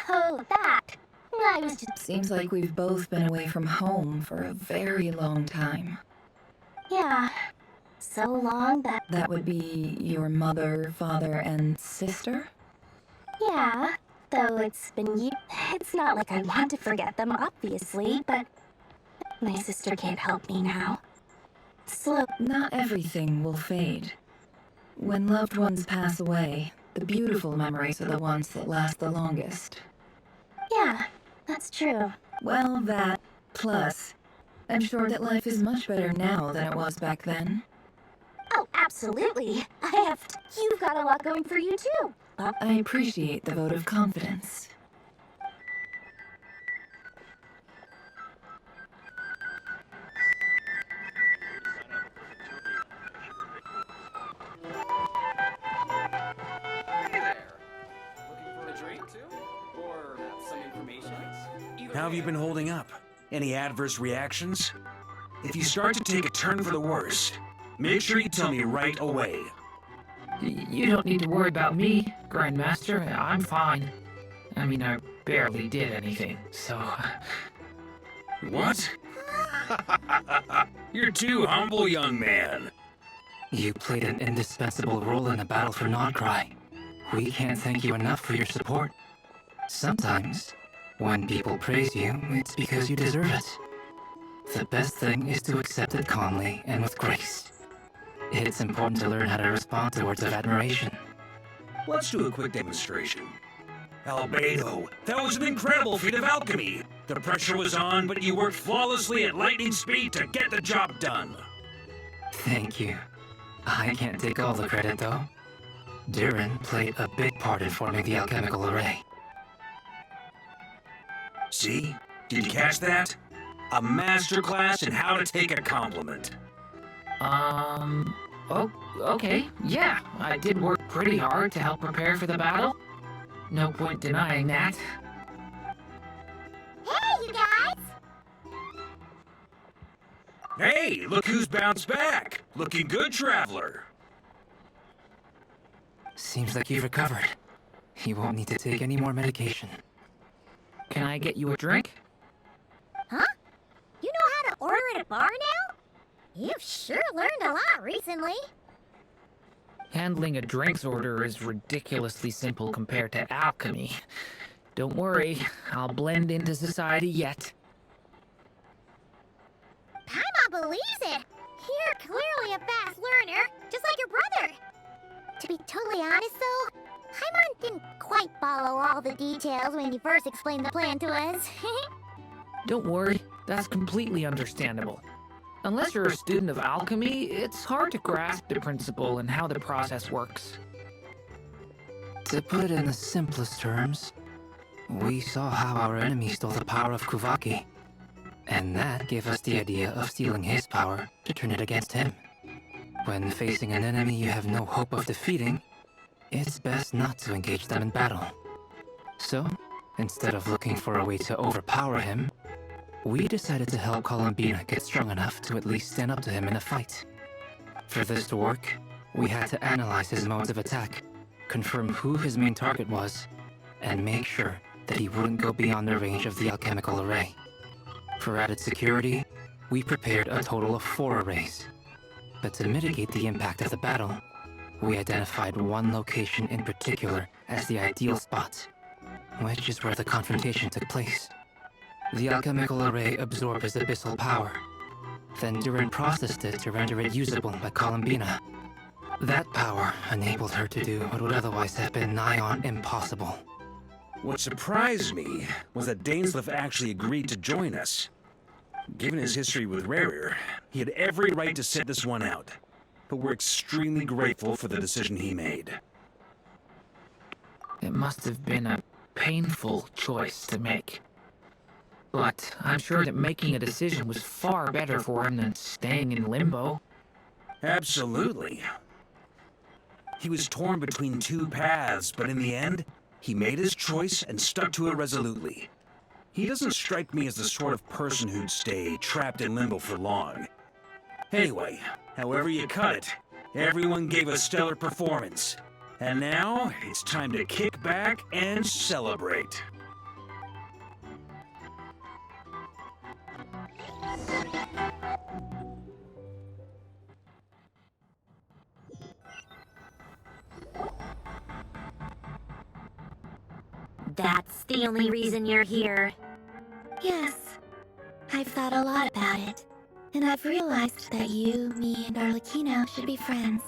Oh, that. I was just... Seems like we've both been away from home for a very long time. Yeah. So long that... That would be your mother, father, and sister? Yeah. Though it's been it's not like I want to forget them, obviously, but... My sister can't help me now. Slow... Not everything will fade. When loved ones pass away, the beautiful memories are the ones that last the longest. Yeah, that's true. Well, that, plus, I'm sure that life is much better now than it was back then. Oh, absolutely. You've got a lot going for you, too. I appreciate the vote of confidence. How have you been holding up? Any adverse reactions? If you start to take a turn for the worse, make sure you tell me right away. You don't need to worry about me, Grandmaster. I'm fine. I mean, I barely did anything, so... What? You're too humble, young man. You played an indispensable role in the battle for Nodcry. We can't thank you enough for your support. Sometimes, when people praise you, it's because you deserve it. The best thing is to accept it calmly and with grace. It's important to learn how to respond to words of admiration. Let's do a quick demonstration. Albedo, that was an incredible feat of alchemy. The pressure was on, but you worked flawlessly at lightning speed to get the job done. Thank you. I can't take all the credit, though. Durin played a big part in forming the alchemical array. See? Did you catch that? A masterclass in how to take a compliment. Oh, okay. Yeah, I did work pretty hard to help prepare for the battle. No point denying that. Hey, you guys! Hey, look who's bounced back. Looking good, traveler. Seems like you've recovered. You won't need to take any more medication. Can I get you a drink? Huh? You know how to order at a bar now? You've sure learned a lot recently. Handling a drinks order is ridiculously simple compared to alchemy. Don't worry, I'll blend into society yet. Paimon believes it. You're clearly a fast learner, just like your brother. To be totally honest, though, Paimon didn't quite follow all the details when he first explained the plan to us. Don't worry, that's completely understandable. Unless you're a student of alchemy, it's hard to grasp the principle and how the process works. To put it in the simplest terms, we saw how our enemy stole the power of Kuvaki, and that gave us the idea of stealing his power to turn it against him. When facing an enemy you have no hope of defeating, it's best not to engage them in battle. So, instead of looking for a way to overpower him, we decided to help Columbina get strong enough to at least stand up to him in a fight. For this to work, we had to analyze his modes of attack, confirm who his main target was, and make sure that he wouldn't go beyond the range of the alchemical array. For added security, we prepared a total of 4 arrays. But to mitigate the impact of the battle, we identified one location in particular as the ideal spot, which is where the confrontation took place. The alchemical array absorbed his abyssal power. Then Durin processed it to render it usable by Columbina. That power enabled her to do what would otherwise have been nigh on impossible. What surprised me was that Dainsleif actually agreed to join us. Given his history with Rarer, he had every right to sit this one out. But we're extremely grateful for the decision he made. It must have been a painful choice to make. But I'm sure that making a decision was far better for him than staying in limbo. Absolutely. He was torn between 2 paths, but in the end, he made his choice and stuck to it resolutely. He doesn't strike me as the sort of person who'd stay trapped in limbo for long. Anyway, however you cut it, everyone gave a stellar performance. And now, it's time to kick back and celebrate. That's the only reason you're here. Yes. I've thought a lot about it. And I've realized that you, me, and Arlecchino should be friends.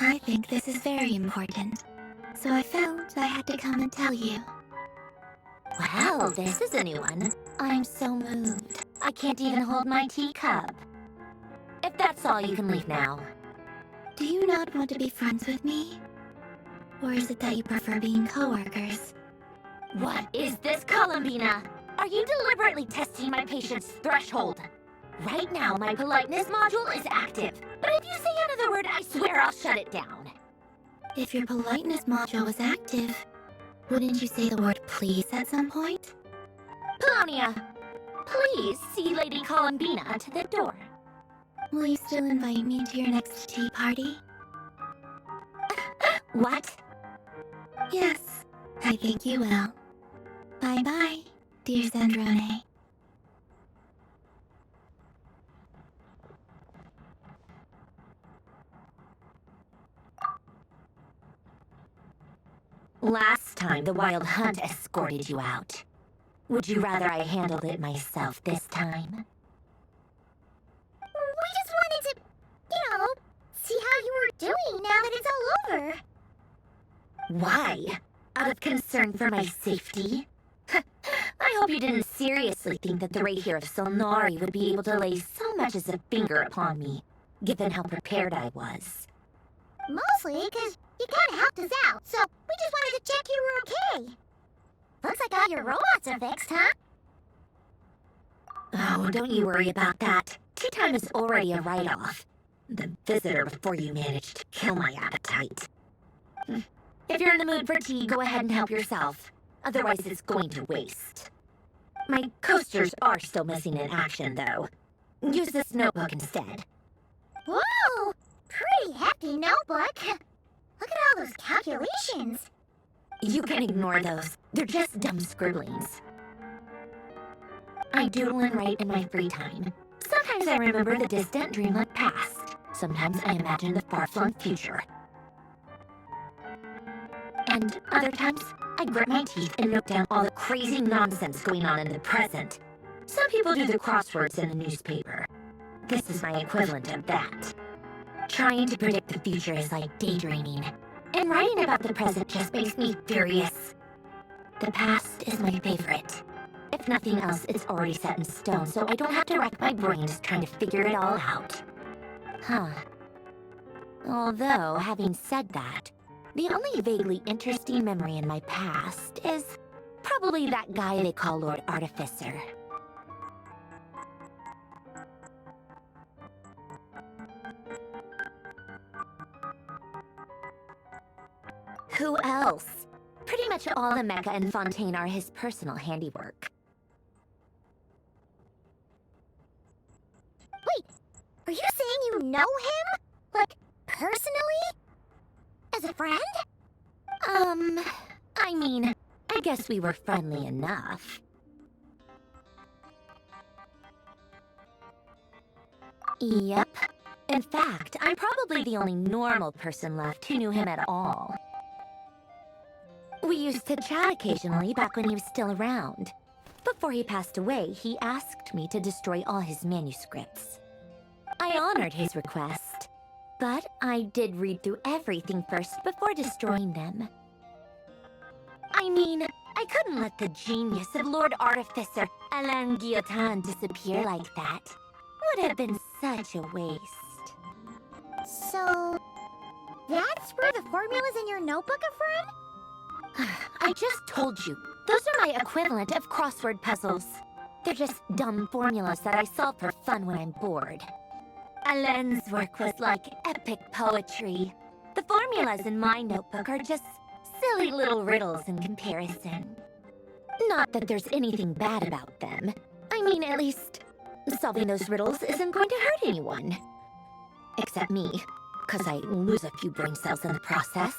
I think this is very important. So I felt I had to come and tell you. Wow, this is a new one. I'm so moved. I can't even hold my teacup. If that's all, you can leave now. Do you not want to be friends with me? Or is it that you prefer being co-workers? What is this, Columbina? Are you deliberately testing my patience threshold? Right now, my politeness module is active. But if you say another word, I swear I'll shut it down. If your politeness module was active, wouldn't you say the word please at some point? Polonia, please see Lady Columbina to the door. Will you still invite me to your next tea party? What? Yes, I think you will. Bye-bye, dear Zandrone. Last time, the Wild Hunt escorted you out. Would you rather I handled it myself this time? We just wanted to, see how you were doing now that it's all over. Why? Out of concern for my safety? I hope you didn't seriously think that the Rayhir of Solnari would be able to lay so much as a finger upon me, given how prepared I was. Mostly because you kind of helped us out, so we just wanted to check you were okay. Looks like all your robots are fixed, huh? Oh, don't you worry about that. Tea time is already a write-off. The visitor before you managed to kill my appetite. If you're in the mood for tea, go ahead and help yourself. Otherwise, it's going to waste. My coasters are still missing in action, though. Use this notebook instead. Whoa! Pretty hefty notebook. Look at all those calculations. You can ignore those. They're just dumb scribblings. I doodle and write in my free time. Sometimes I remember the distant dreamlike past. Sometimes I imagine the far-flung future. And other times, I grit my teeth and note down all the crazy nonsense going on in the present. Some people do the crosswords in the newspaper. This is my equivalent of that. Trying to predict the future is like daydreaming, and writing about the present just makes me furious. The past is my favorite. If nothing else, it's already set in stone, so I don't have to rack my brains trying to figure it all out. Huh. Although, having said that, the only vaguely interesting memory in my past is probably that guy they call Lord Artificer. Who else? Pretty much all the mecha and Fontaine are his personal handiwork. Wait, are you saying you know him? Like, personally? As a friend? I mean, I guess we were friendly enough. Yep. In fact, I'm probably the only normal person left who knew him at all. We used to chat occasionally back when he was still around. Before he passed away, he asked me to destroy all his manuscripts. I honored his request, but I did read through everything first before destroying them. I mean, I couldn't let the genius of Lord Artificer Alain Guillotin disappear like that. Would have been such a waste. So, that's where the formulas in your notebook are from? I just told you. Those are my equivalent of crossword puzzles. They're just dumb formulas that I solve for fun when I'm bored. Alain's work was like epic poetry. The formulas in my notebook are just silly little riddles in comparison. Not that there's anything bad about them. I mean, at least, solving those riddles isn't going to hurt anyone. Except me, because I lose a few brain cells in the process.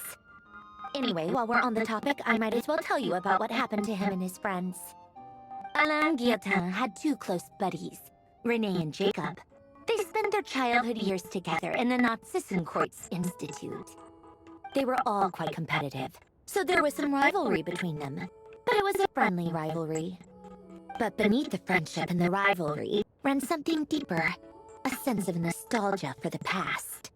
Anyway, while we're on the topic, I might as well tell you about what happened to him and his friends. Alain Guillotin had two close buddies, Renee and Jacob. They spent their childhood years together in the Nazissenkreuz Institute. They were all quite competitive, so there was some rivalry between them. But it was a friendly rivalry. But beneath the friendship and the rivalry ran something deeper, a sense of nostalgia for the past.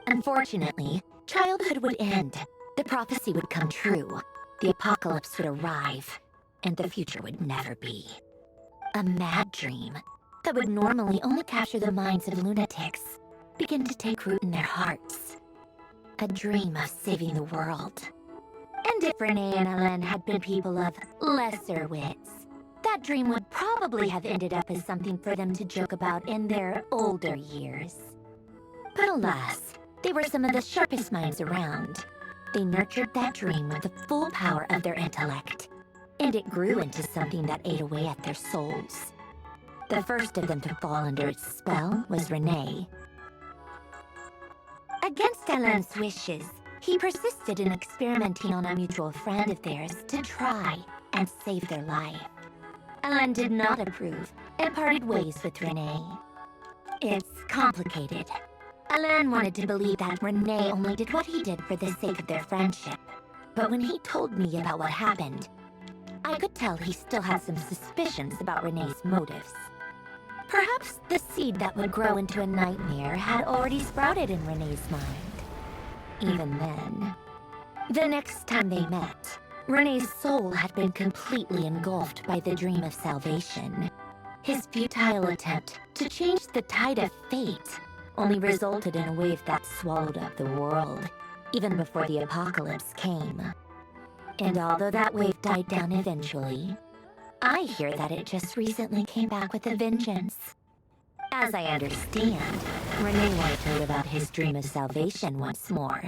Unfortunately, childhood would end. The prophecy would come true, the apocalypse would arrive, and the future would never be. A mad dream that would normally only capture the minds of lunatics began to take root in their hearts. A dream of saving the world. And if Renee and Alain had been people of lesser wits, that dream would probably have ended up as something for them to joke about in their older years. But alas, they were some of the sharpest minds around. They nurtured that dream with the full power of their intellect, and it grew into something that ate away at their souls. The first of them to fall under its spell was Renee. Against Alain's wishes, he persisted in experimenting on a mutual friend of theirs to try and save their life. Alain did not approve and parted ways with Renee. It's complicated. Alain wanted to believe that Renee only did what he did for the sake of their friendship. But when he told me about what happened, I could tell he still had some suspicions about Renee's motives. Perhaps the seed that would grow into a nightmare had already sprouted in Renee's mind. Even then. The next time they met, Renee's soul had been completely engulfed by the dream of salvation. His futile attempt to change the tide of fate only resulted in a wave that swallowed up the world, even before the apocalypse came. And although that wave died down eventually, I hear that it just recently came back with a vengeance. As I understand, Renee wanted to live out his dream of salvation once more.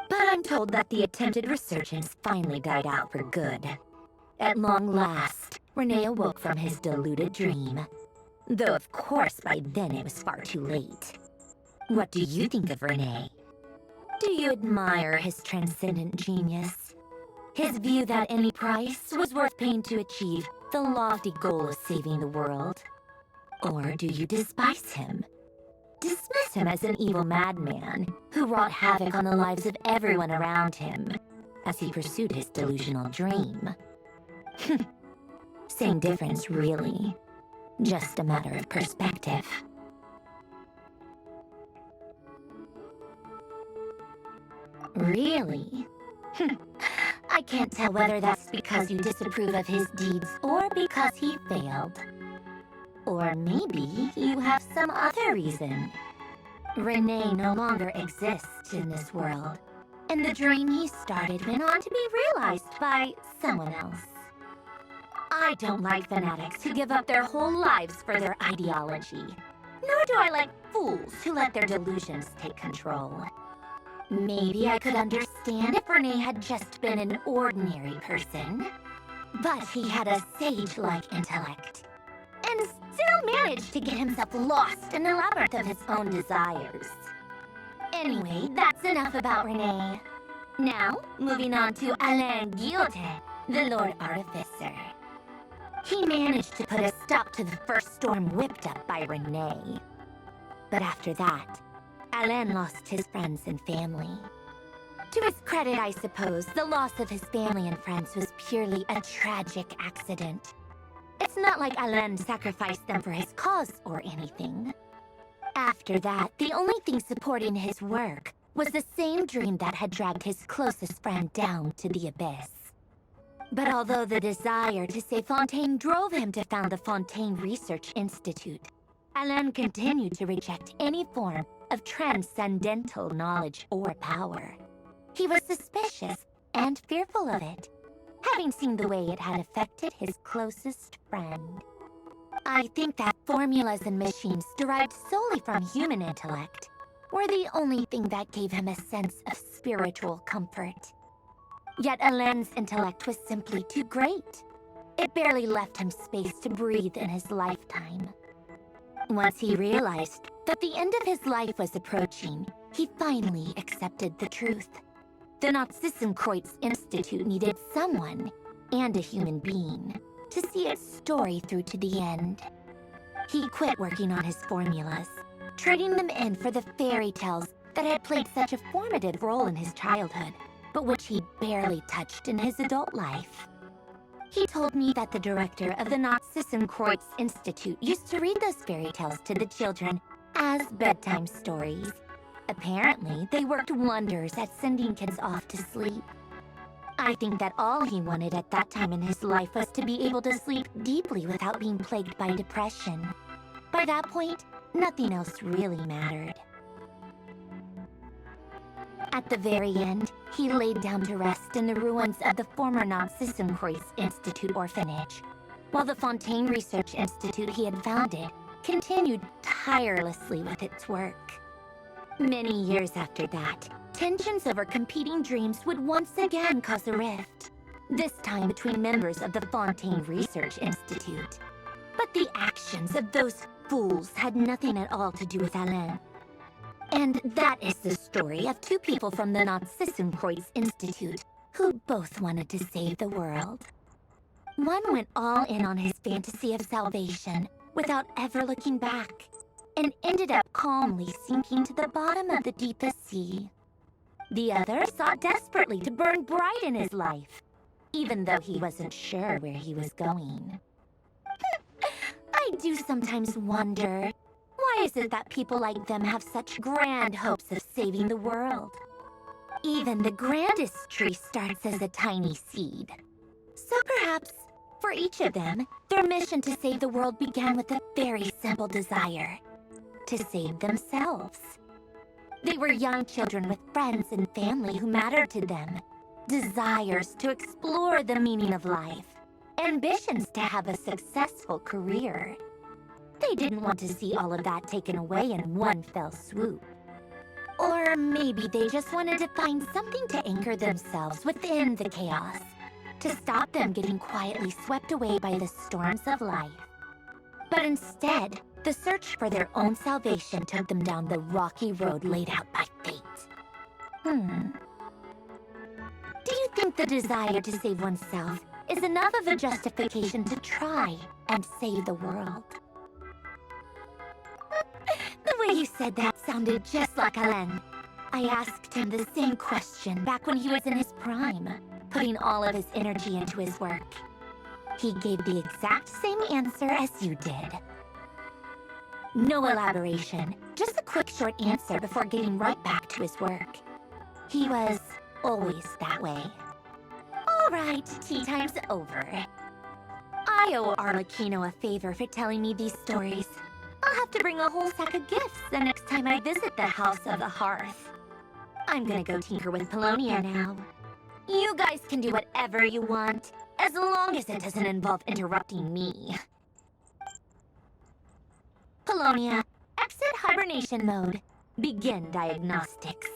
But I'm told that the attempted resurgence finally died out for good. At long last, Renee awoke from his deluded dream. Though of course by then it was far too late. What do you think of Renee? Do you admire his transcendent genius? His view that any price was worth paying to achieve the lofty goal of saving the world? Or do you despise him? Dismiss him as an evil madman who wrought havoc on the lives of everyone around him as he pursued his delusional dream? Same difference, really. Just a matter of perspective. Really? I can't tell whether that's because you disapprove of his deeds or because he failed. Or maybe you have some other reason. Renee no longer exists in this world, and the dream he started went on to be realized by someone else. I don't like fanatics who give up their whole lives for their ideology. Nor do I like fools who let their delusions take control. Maybe I could understand if Renee had just been an ordinary person. But he had a sage-like intellect, and still managed to get himself lost in the labyrinth of his own desires. Anyway, that's enough about Renee. Now, moving on to Alain Guillotin, the Lord Artificer. He managed to put a stop to the first storm whipped up by Renee. But after that, Alain lost his friends and family. To his credit, I suppose, the loss of his family and friends was purely a tragic accident. It's not like Alain sacrificed them for his cause or anything. After that, the only thing supporting his work was the same dream that had dragged his closest friend down to the abyss. But although the desire to save Fontaine drove him to found the Fontaine Research Institute, Alain continued to reject any form of transcendental knowledge or power. He was suspicious and fearful of it, having seen the way it had affected his closest friend. I think that formulas and machines derived solely from human intellect were the only thing that gave him a sense of spiritual comfort. Yet Alain's intellect was simply too great. It barely left him space to breathe in his lifetime. Once he realized that the end of his life was approaching, he finally accepted the truth. The Nazissenkreuz Institute needed someone, and a human being, to see its story through to the end. He quit working on his formulas, trading them in for the fairy tales that had played such a formative role in his childhood, but which he barely touched in his adult life. He told me that the director of the Nazissenkreuz Institute used to read those fairy tales to the children as bedtime stories. Apparently, they worked wonders at sending kids off to sleep. I think that all he wanted at that time in his life was to be able to sleep deeply without being plagued by depression. By that point, nothing else really mattered. At the very end, he laid down to rest in the ruins of the former Nazissenkreuz Institute orphanage, while the Fontaine Research Institute he had founded continued tirelessly with its work. Many years after that, tensions over competing dreams would once again cause a rift, this time between members of the Fontaine Research Institute. But the actions of those fools had nothing at all to do with Alain. And that is the story of two people from the Nazissenkreuz Institute who both wanted to save the world. One went all in on his fantasy of salvation without ever looking back, and ended up calmly sinking to the bottom of the deepest sea. The other sought desperately to burn bright in his life, even though he wasn't sure where he was going. I do sometimes wonder, why is it that people like them have such grand hopes of saving the world? Even the grandest tree starts as a tiny seed. So perhaps, for each of them, their mission to save the world began with a very simple desire: to save themselves. They were young children with friends and family who mattered to them, desires to explore the meaning of life, ambitions to have a successful career. They didn't want to see all of that taken away in one fell swoop. Or maybe they just wanted to find something to anchor themselves within the chaos, to stop them getting quietly swept away by the storms of life. But instead, the search for their own salvation took them down the rocky road laid out by fate. Do you think the desire to save oneself is enough of a justification to try and save the world? The way you said that sounded just like Alain. I asked him the same question back when he was in his prime, putting all of his energy into his work. He gave the exact same answer as you did. No elaboration, just a quick short answer before getting right back to his work. He was always that way. All right, tea time's over. I owe Arlecchino a favor for telling me these stories. I'll have to bring a whole sack of gifts the next time I visit the House of the Hearth. I'm gonna go tinker with Polonia now. You guys can do whatever you want, as long as it doesn't involve interrupting me. Polonia, exit hibernation mode. Begin diagnostics.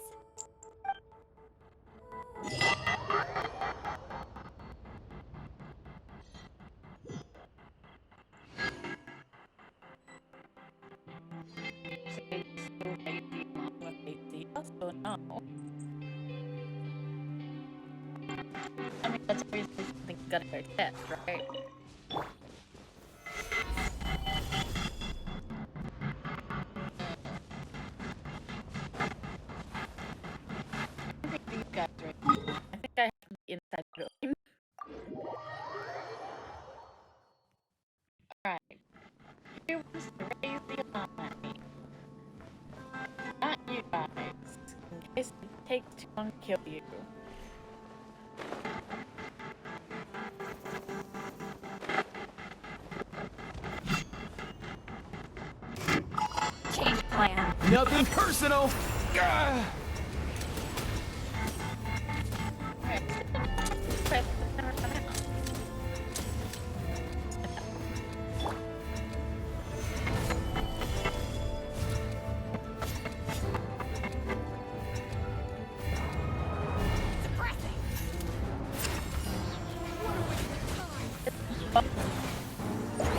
Also, no. I mean, that's obviously something you gotta go test, right? I think these guys right here. I think I have the inside building. Alright. Who wants to raise the alarm? Not you guys. In case it takes too long to kill you. Change plan. Nothing personal. Gah!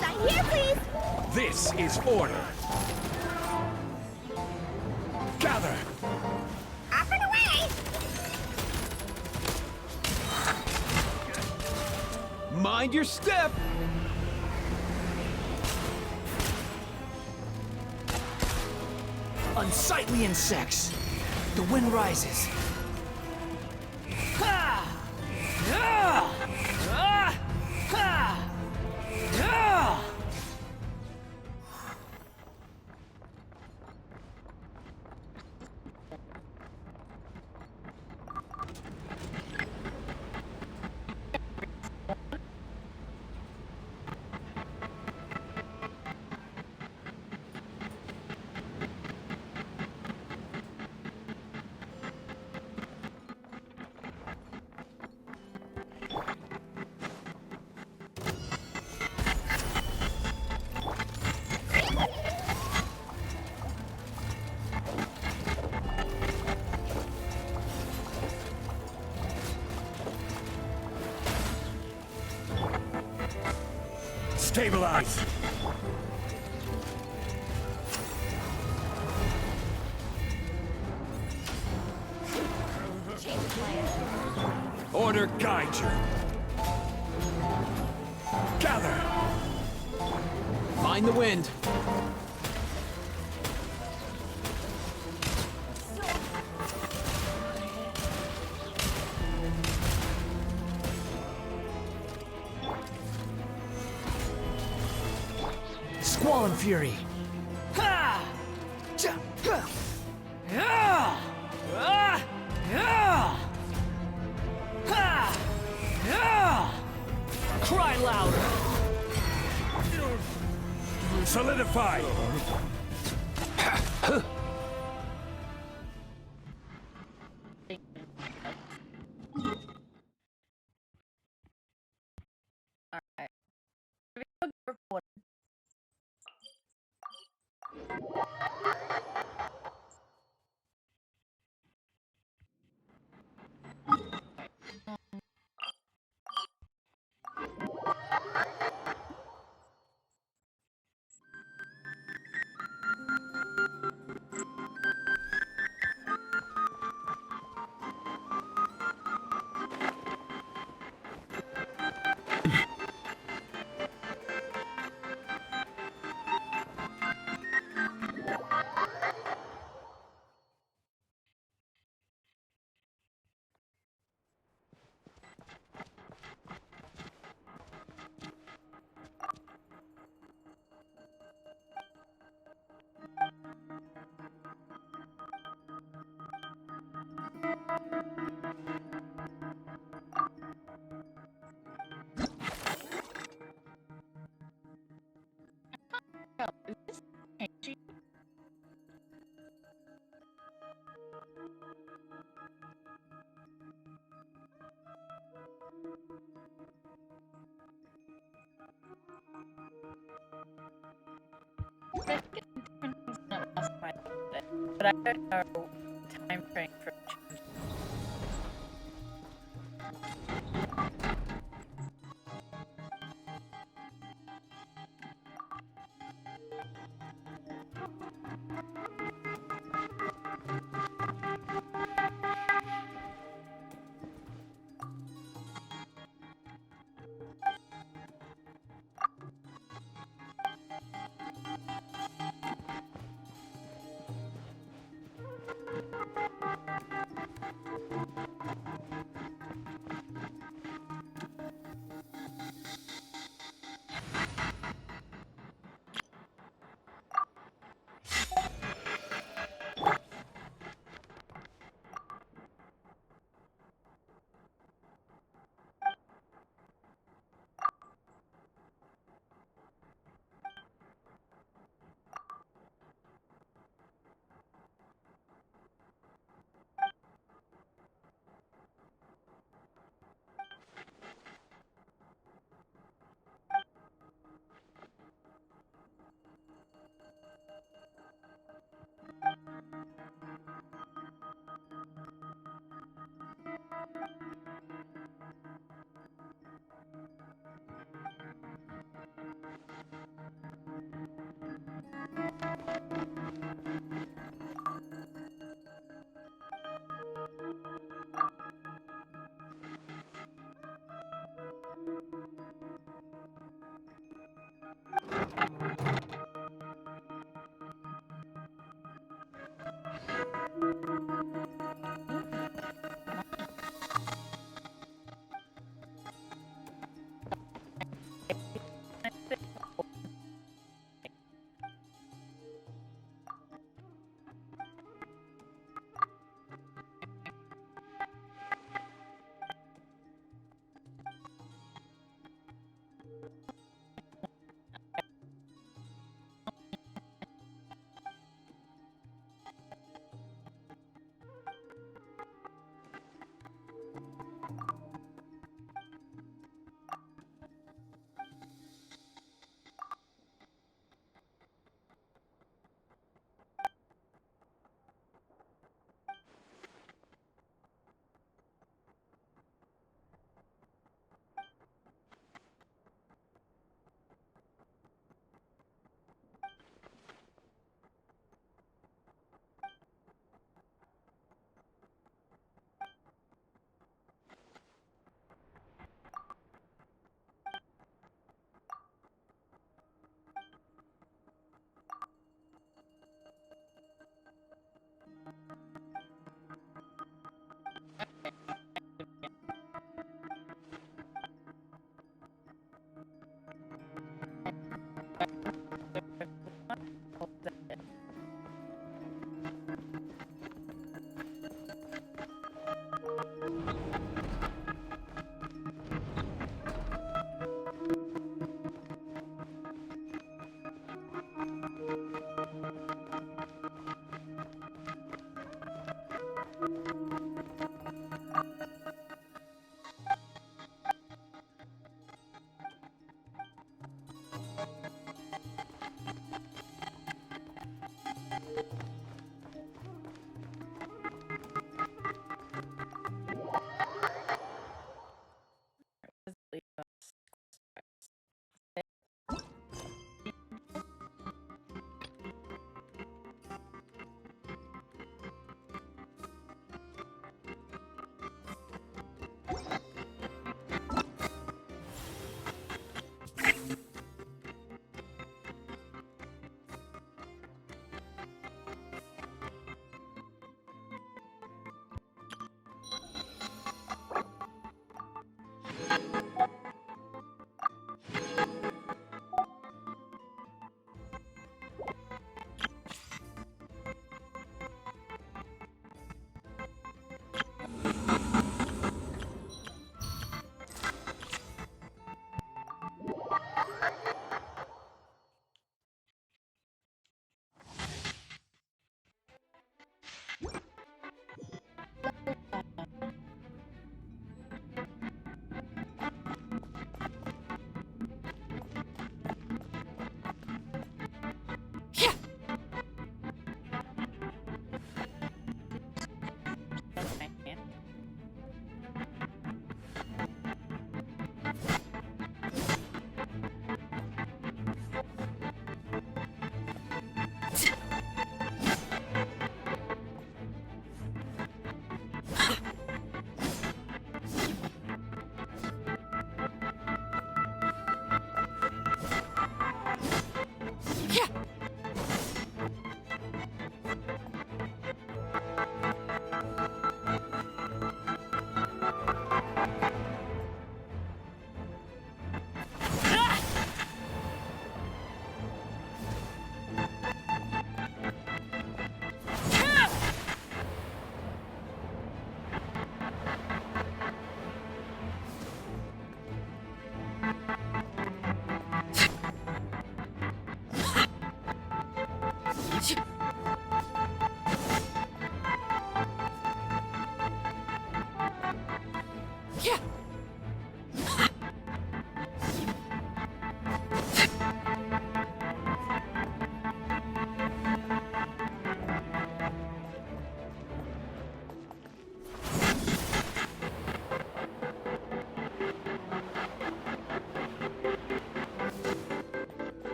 Sign here, please. This is order. Gather. Off and away. Mind your step. Unsightly insects. The wind rises. Ha! Ah! Ah! Ha! Ah! Stabilize. Order guide you. Gather. Find the wind. Squall and Fury. Ha! Yeah! Ah! Yeah! Ha! Yeah! Cry louder! Solidify! Alright. Is this changing? But I don't know time frame for change.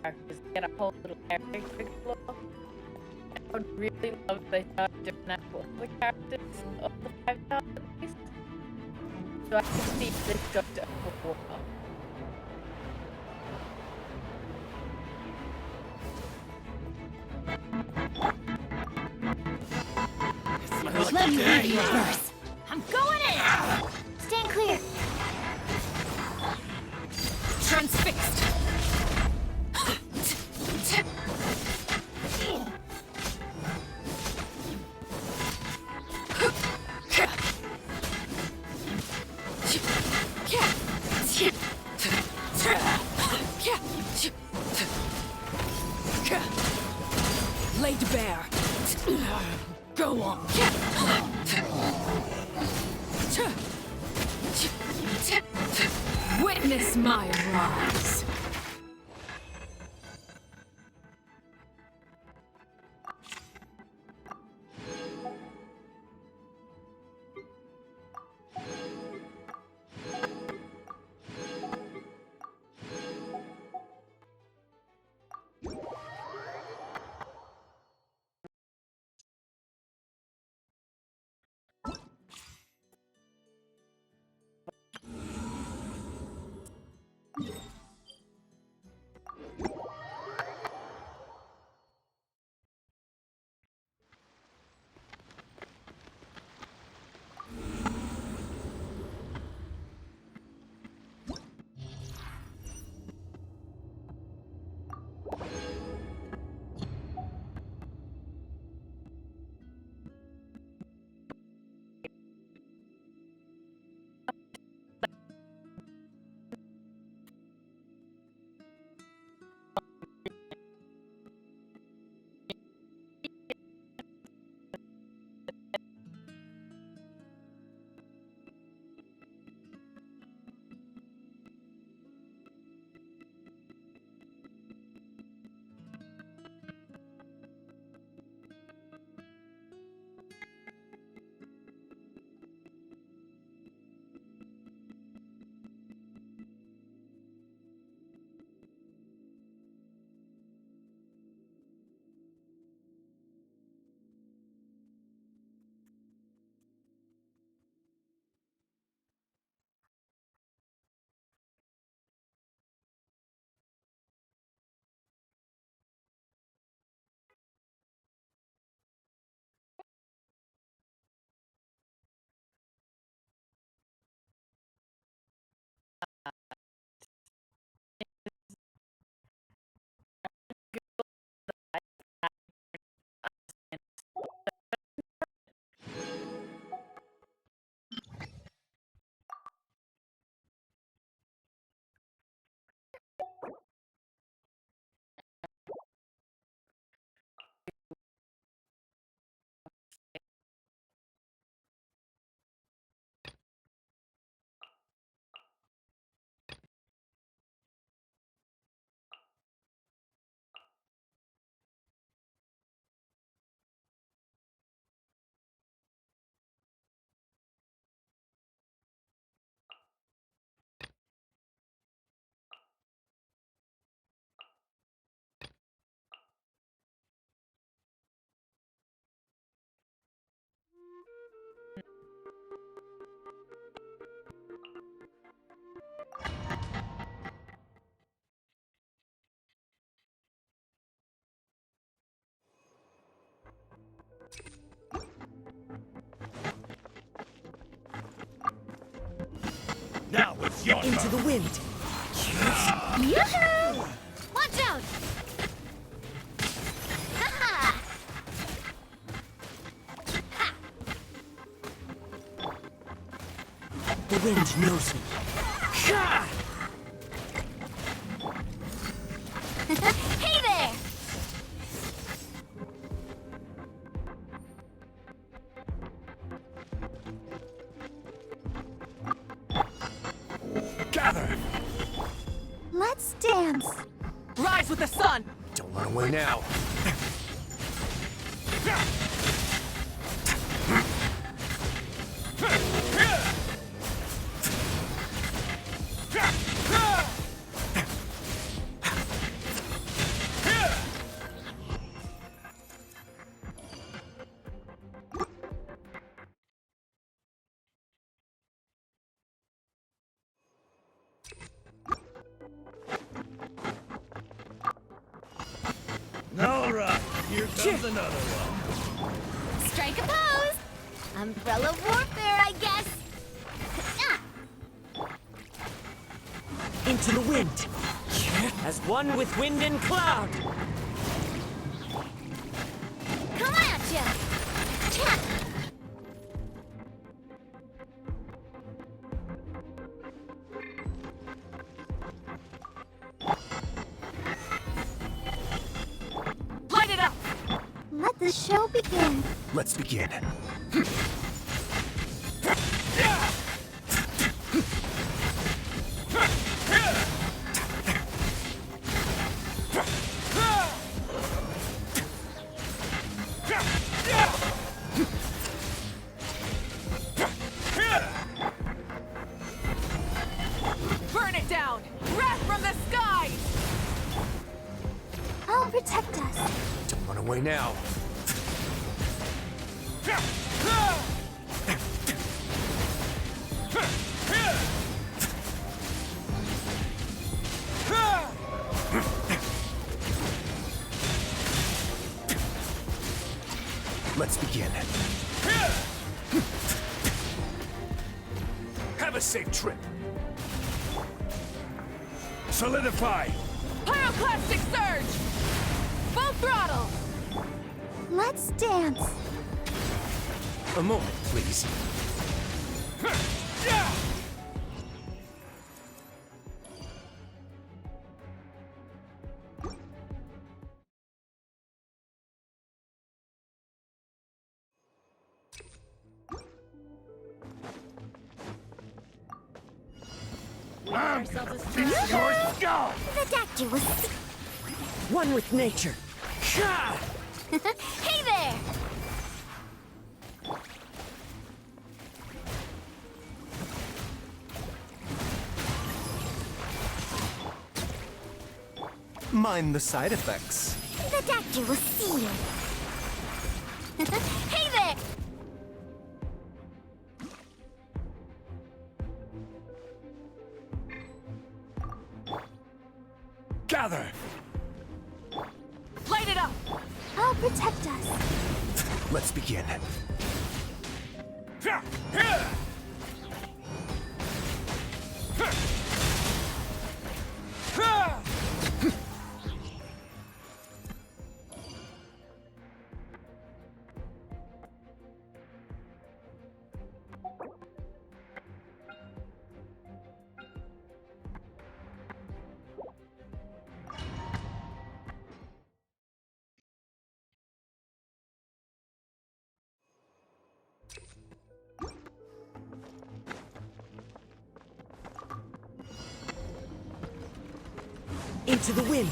Characters get a whole little character flaw. I would really love if they started doing that for all the characters of the 5 stars at least. So I can see this Doctor Overwater. Let me read you a verse. I'm going in! Stand clear. Transfixed. Laid bare. Go on. Witness my rise. Now it's your Into the wind. Yoo-hoo! Watch out! Ha-ha! The wind knows me. Hey there! dance. Rise with the sun! Don't run away now. All right, here comes another one. Strike a pose. Umbrella warfare, I guess. Into the wind! As one with wind and cloud! Come at ya. Light it up! Let the show begin. Let's begin. Burn it down! Wrath from the skies! I'll protect us. Don't run away now. Let's begin. Have a safe trip. Solidify. Pyroclastic surge! Full throttle! Let's dance. A moment, please. Your skull! The deck was. One with nature! Hey there! Mind the side effects. The deck will see you. Hey there! Gather. Light it up! I'll protect us. Let's begin. Into the wind!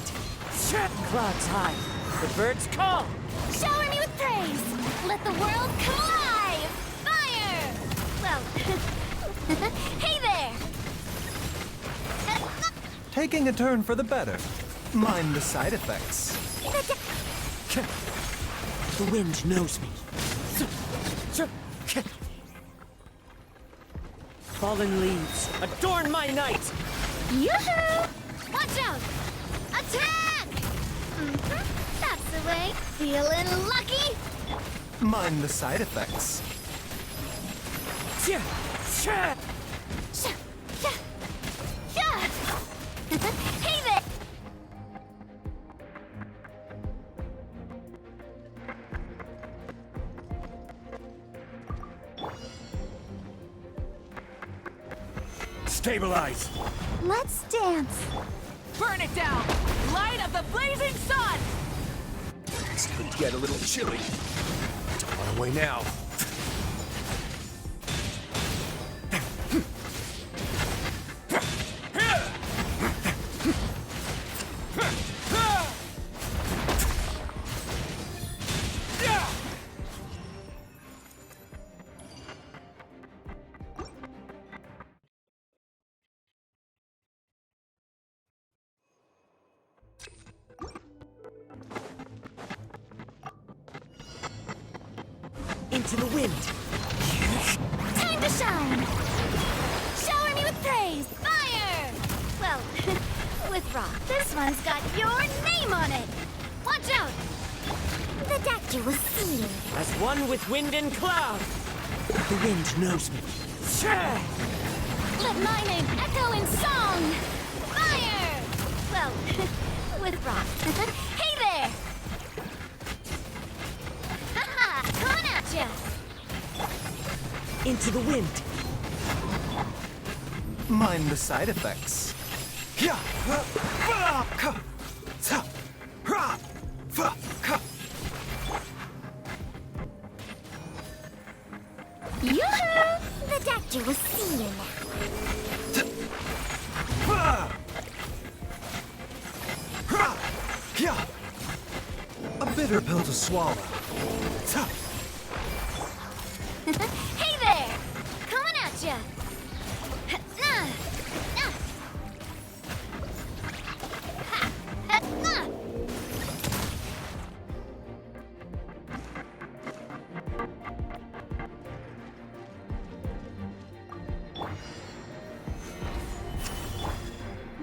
Clouds high! The birds call! Shower me with praise! Let the world come alive! Fire! Well, hey there! Taking a turn for the better. Mind the side effects. The wind knows me. Fallen leaves, adorn my night! Yoo-hoo! Watch out! Attack! That's the way. Feeling lucky? Mind the side effects. Hey there! Stabilize. Let's dance. Burn it down! Light of the blazing sun! This could get a little chilly. Don't run away now. Into the wind. Time to shine! Shower me with praise! Fire! Well, with rock. This one's got your name on it! Watch out! The doctor will see you. As one with wind and cloud. The wind knows me. Let my name echo in song! Fire! Well, with rock. Hey there! Haha! Coming at ya! Into the wind. Mind the side effects. Yoo-hoo! The doctor will see you now. A bitter pill to swallow. Hey there! Coming at ya!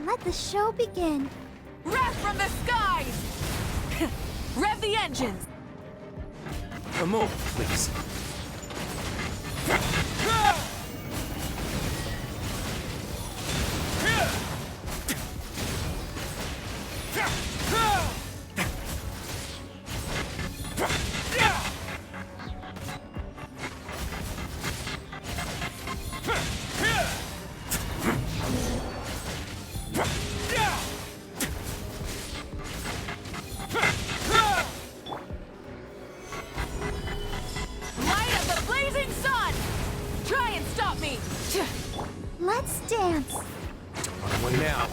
Let the show begin. Rev from the skies! Rev the engines! A moment, please. Light of the blazing sun! Try and stop me! Let's dance. On the way now.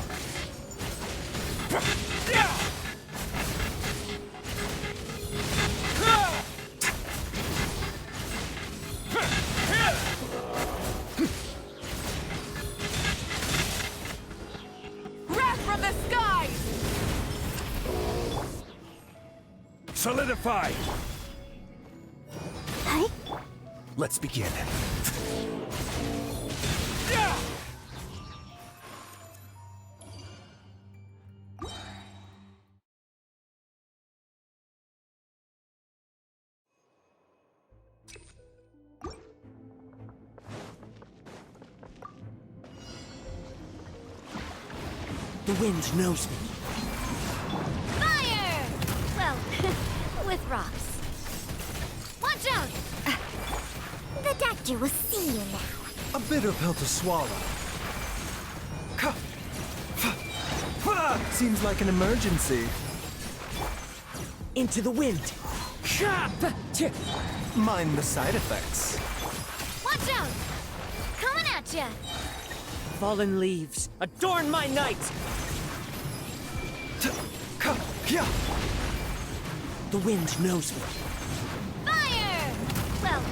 Rev from the skies! Solidify! Hey? Let's begin. The wind knows me. Fire! Well, with rocks. Watch out! The doctor will see you now. A bitter pill to swallow. Seems like an emergency. Into the wind. Mind the side effects. Watch out! Coming at ya! Fallen leaves, adorn my night! The wind knows me. Fire! Well,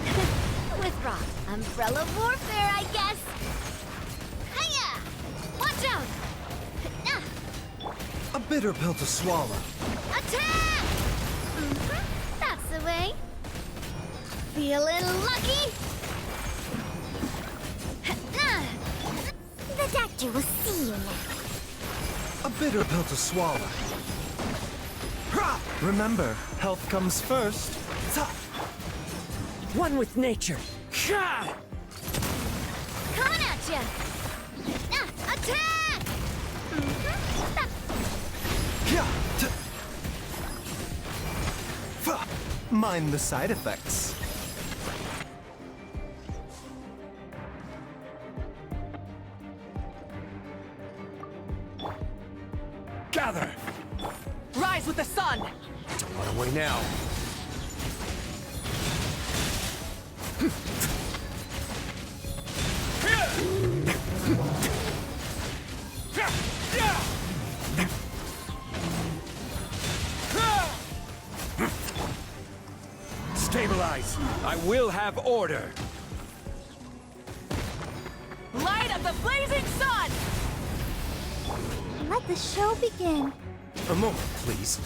with rock. Umbrella warfare, I guess. Hiya! Watch out! A bitter pill to swallow. Attack! That's the way. Feeling lucky? The doctor will see you now. A bitter pill to swallow. Remember, health comes first. One with nature. Coming at ya! Attack! Mind the side effects. Gather! Rise with the sun! On our way now. Stabilize! I will have order! Light of the blazing sun! Let the show begin. A moment, please.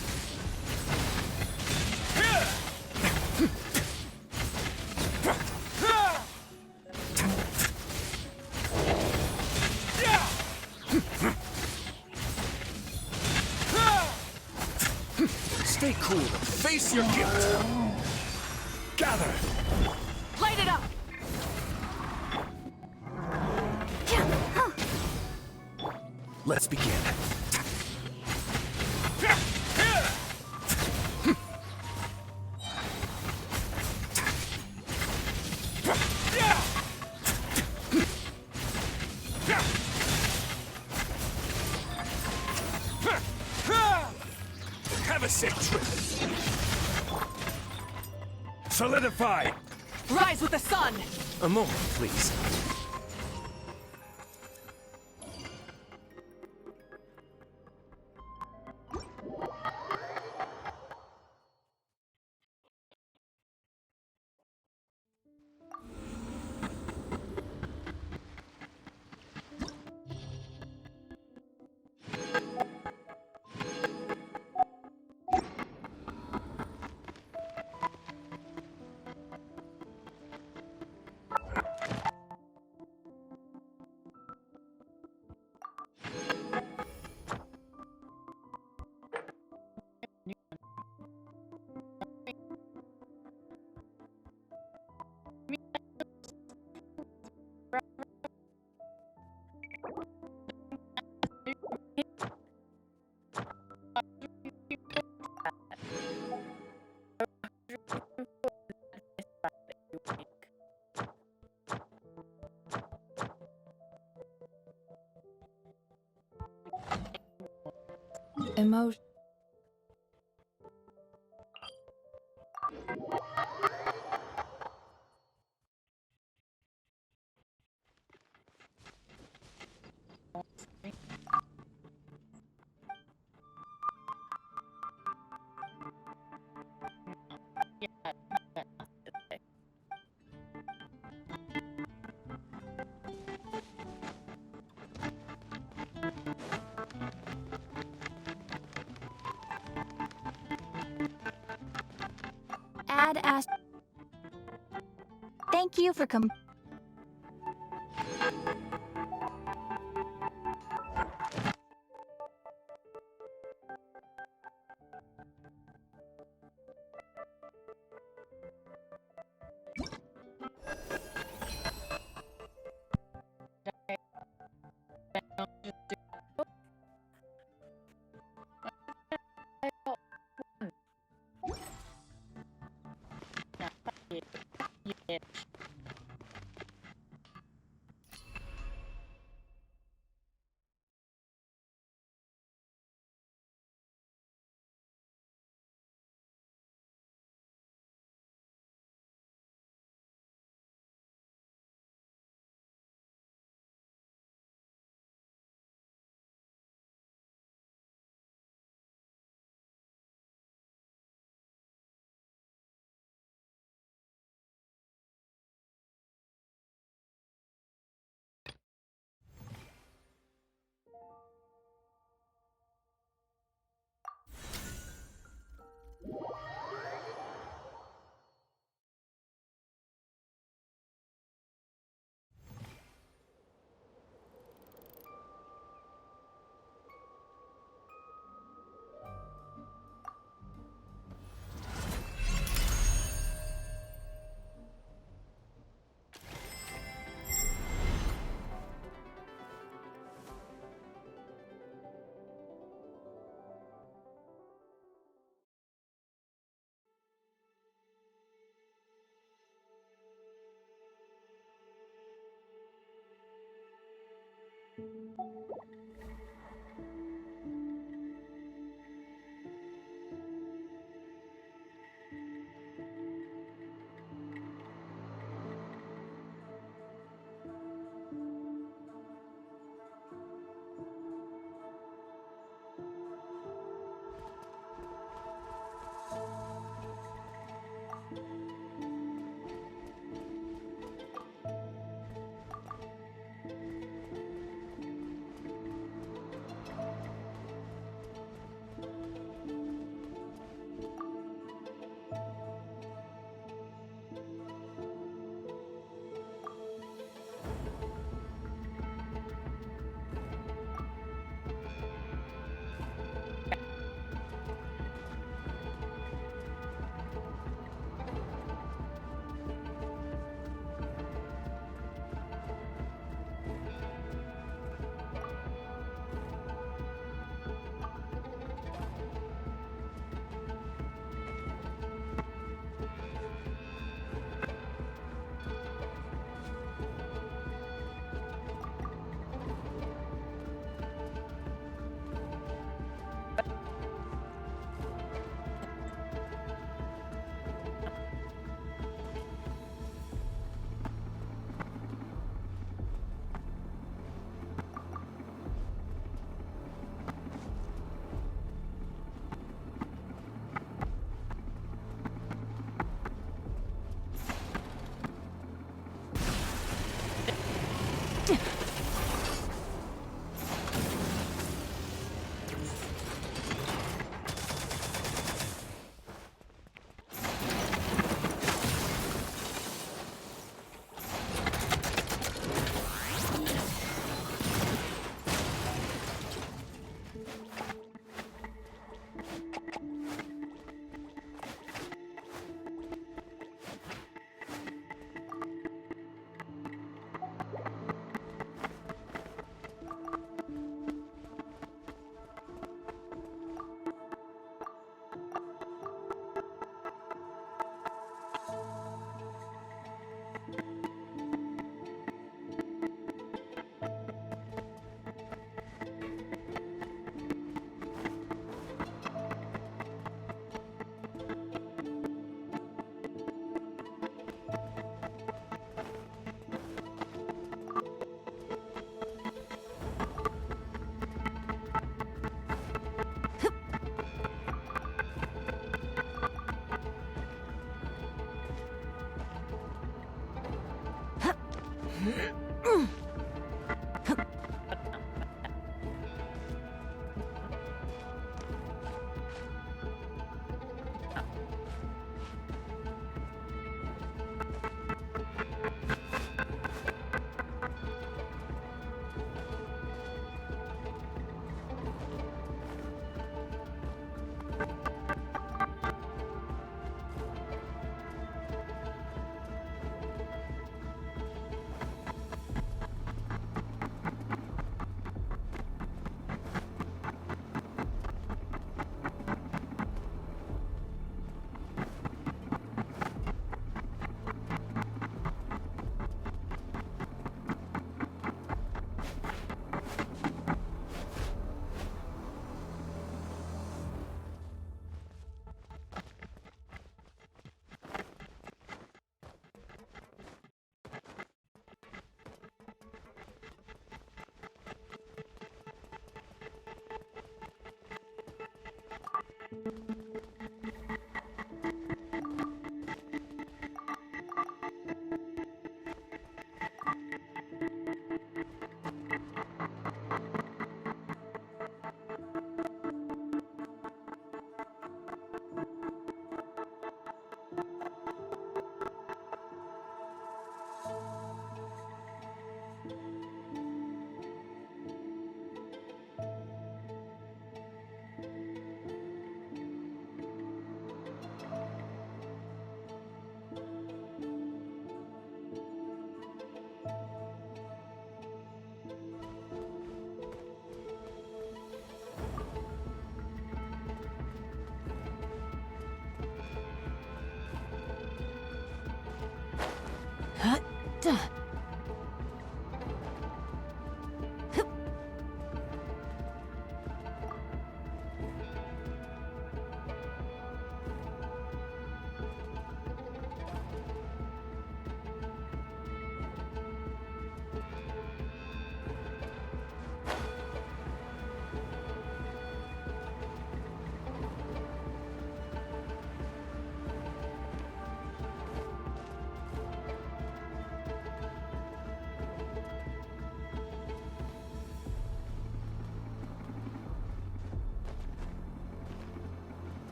cool and face your guilt. Gather. Light it up! Let's begin. Have a safe trip. Solidify. Rise with the sun! A moment, please. Emotion. Add Ast. Thank you for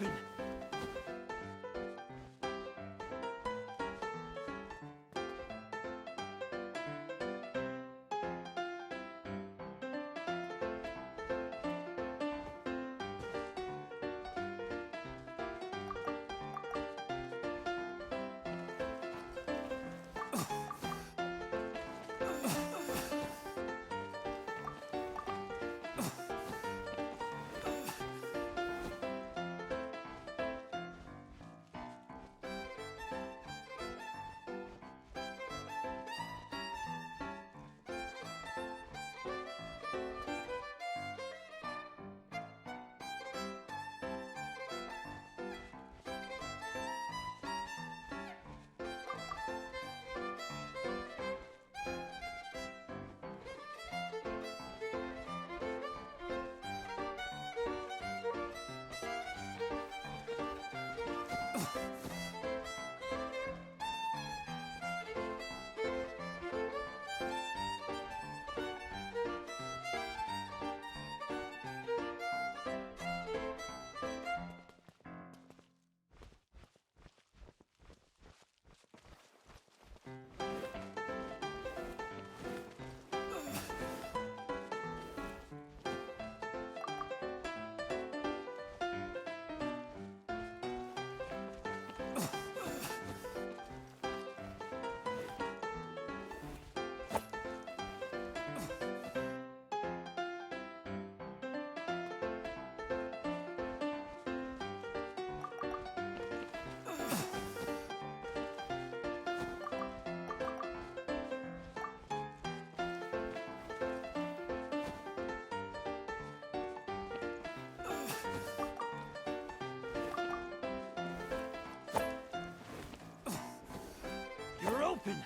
open! You're open!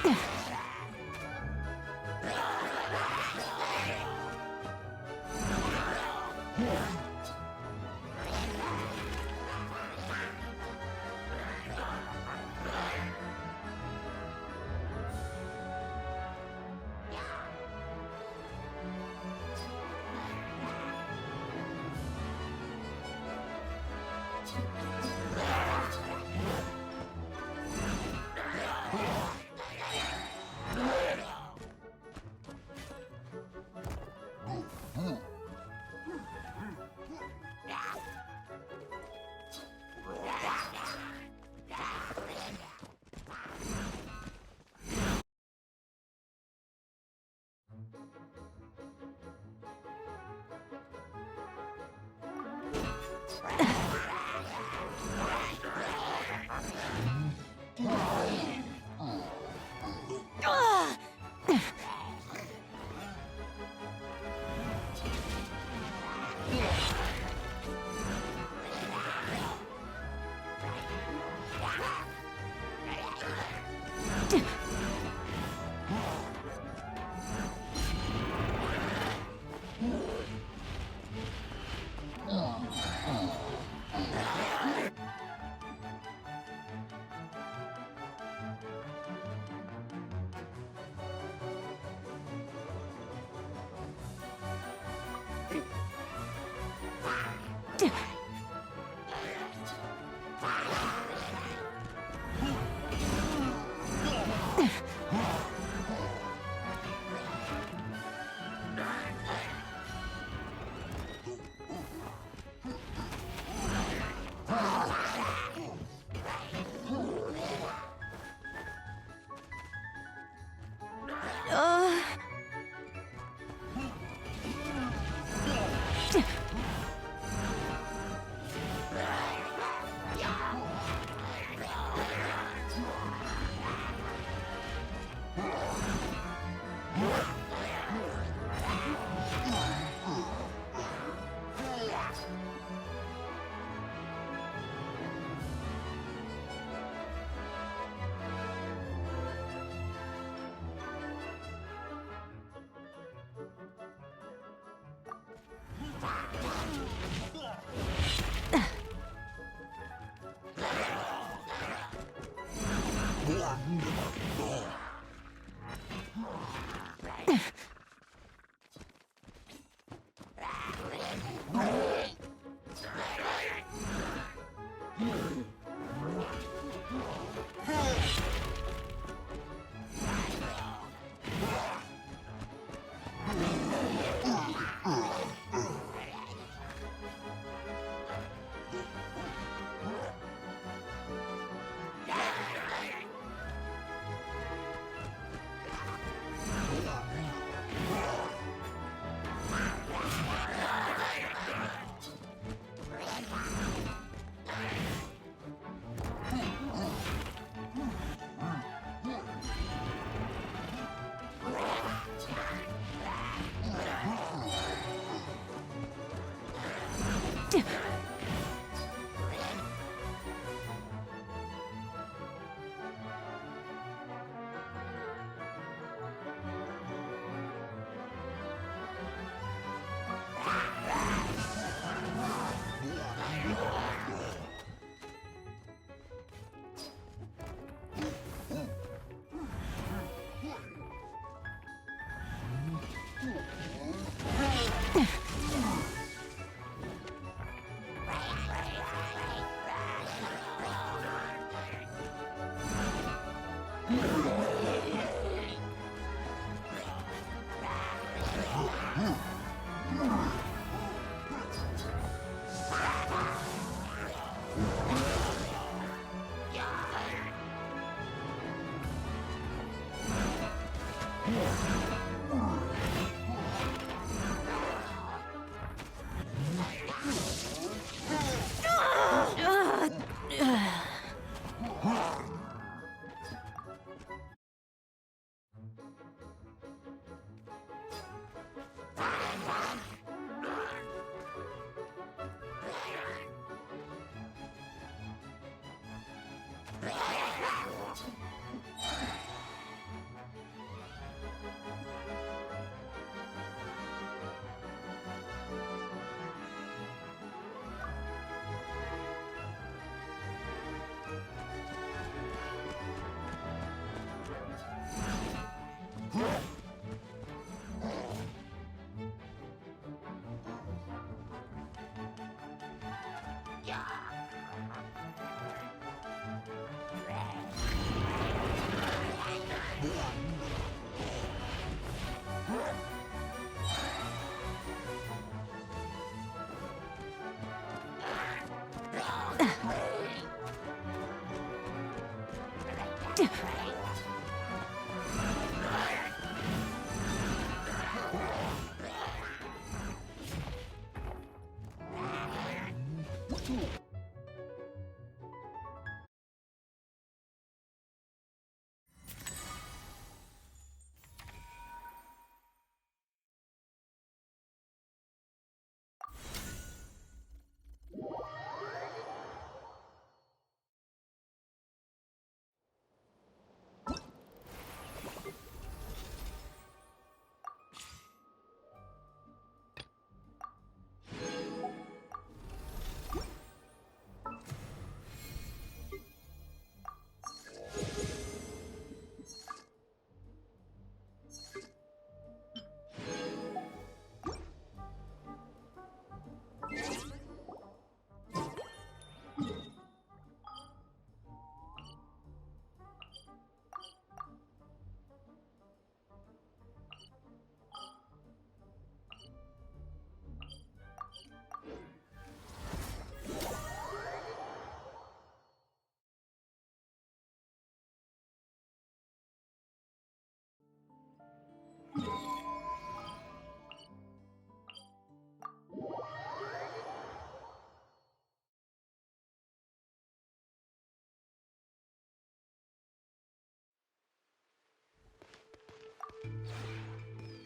Ugh.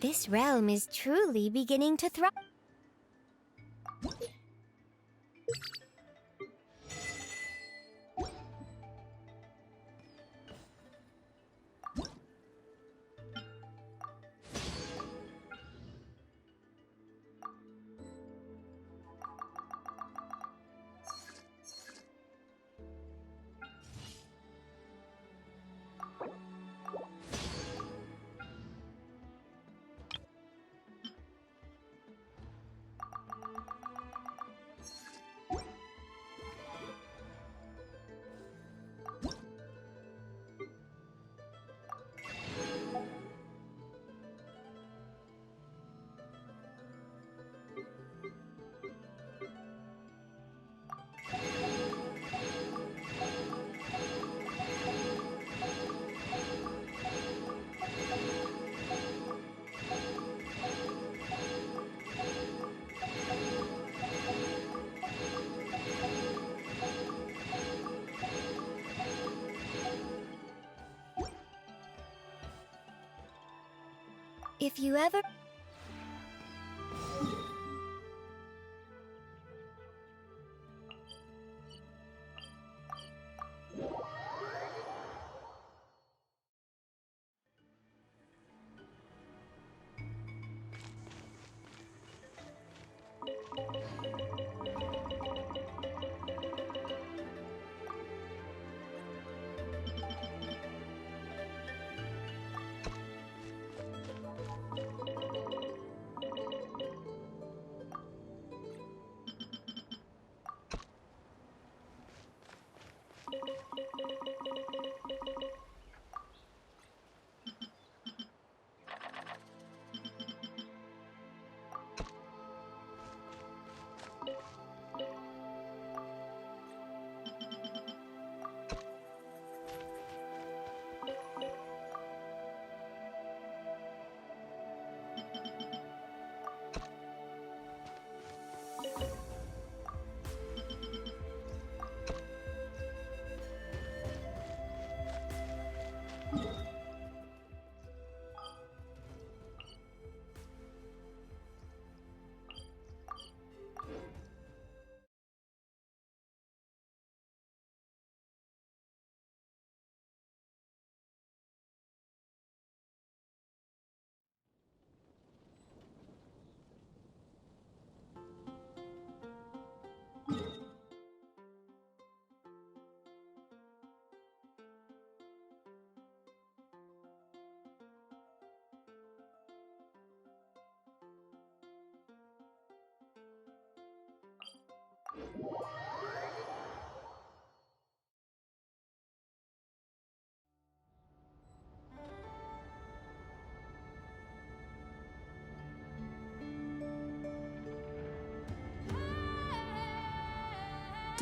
This realm is truly beginning to thrive. If you ever...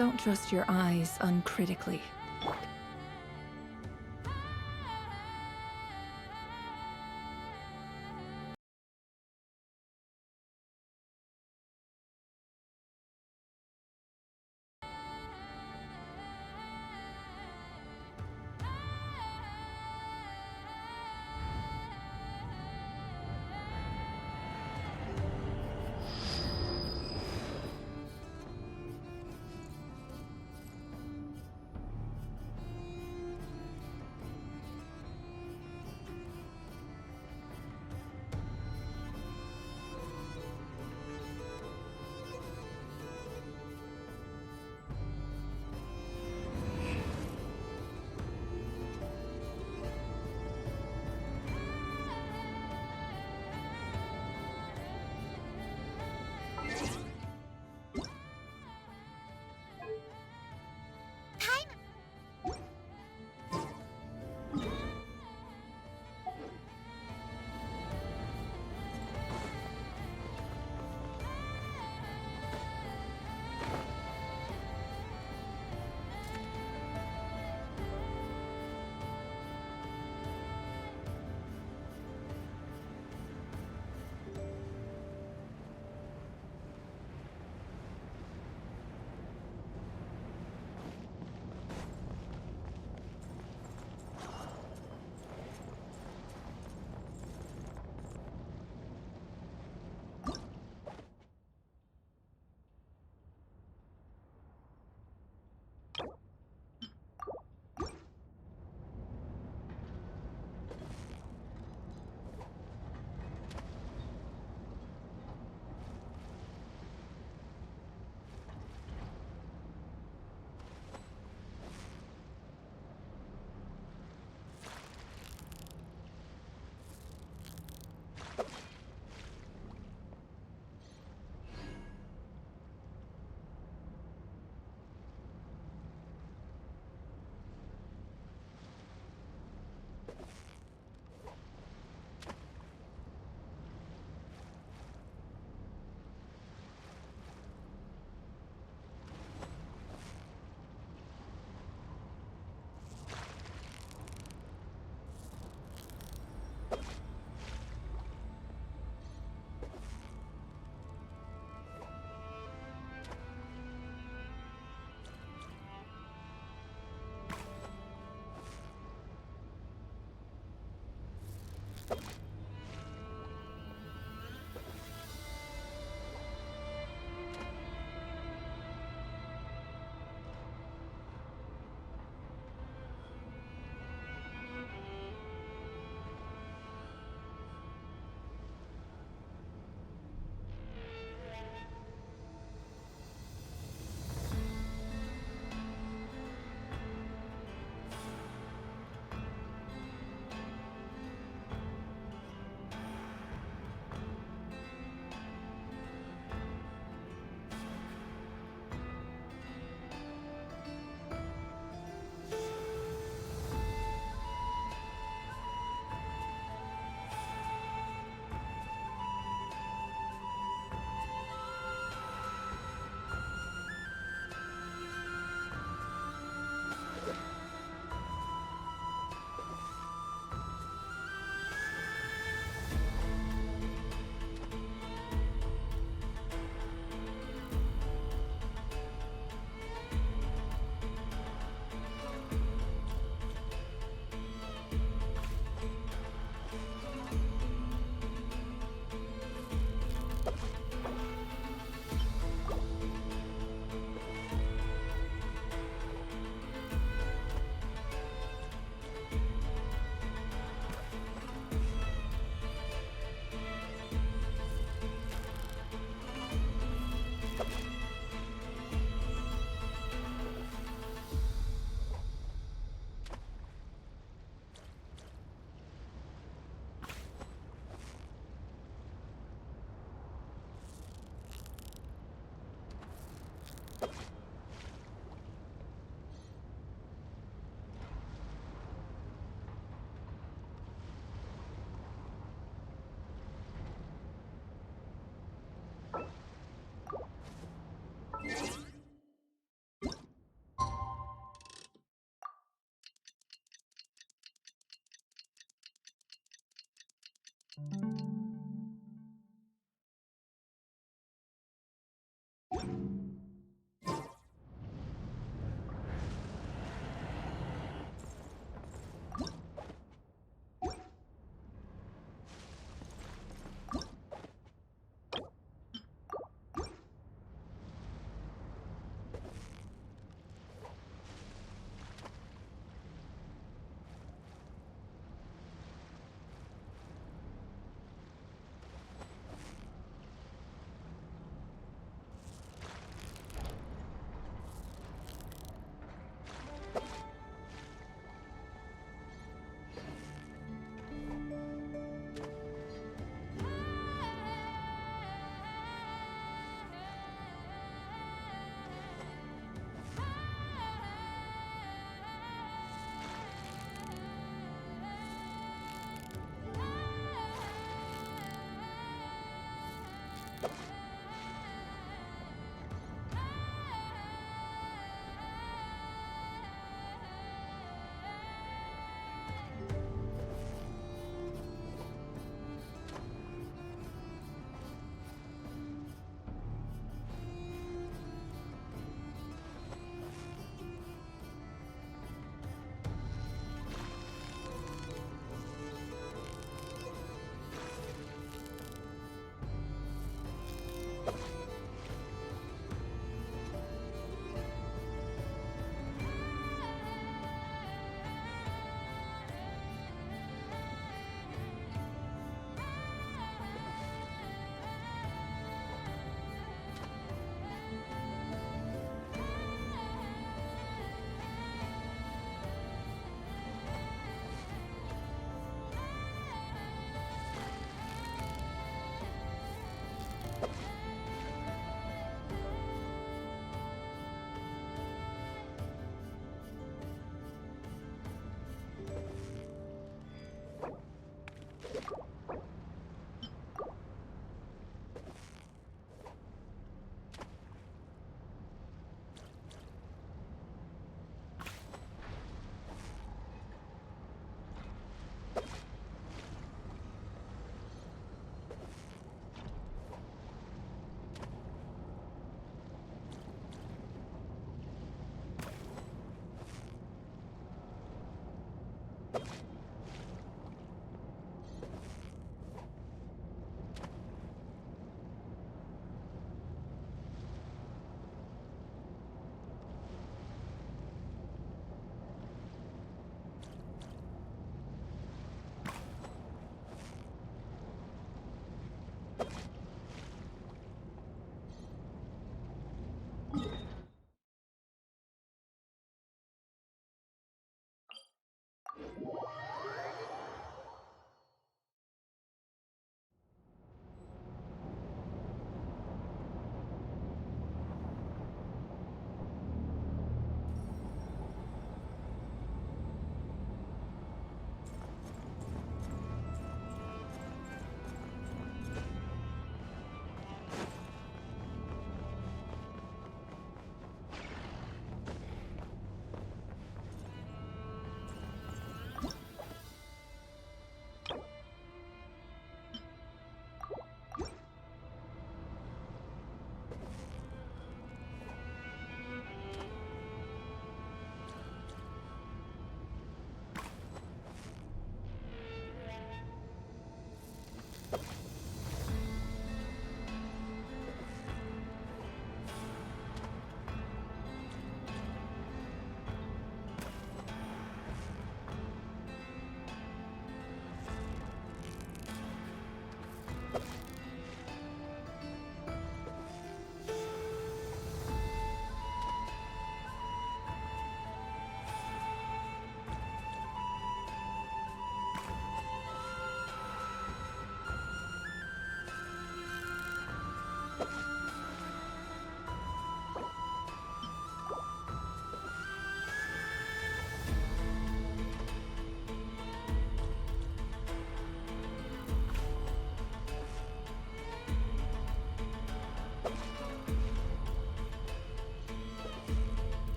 Don't trust your eyes uncritically.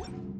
you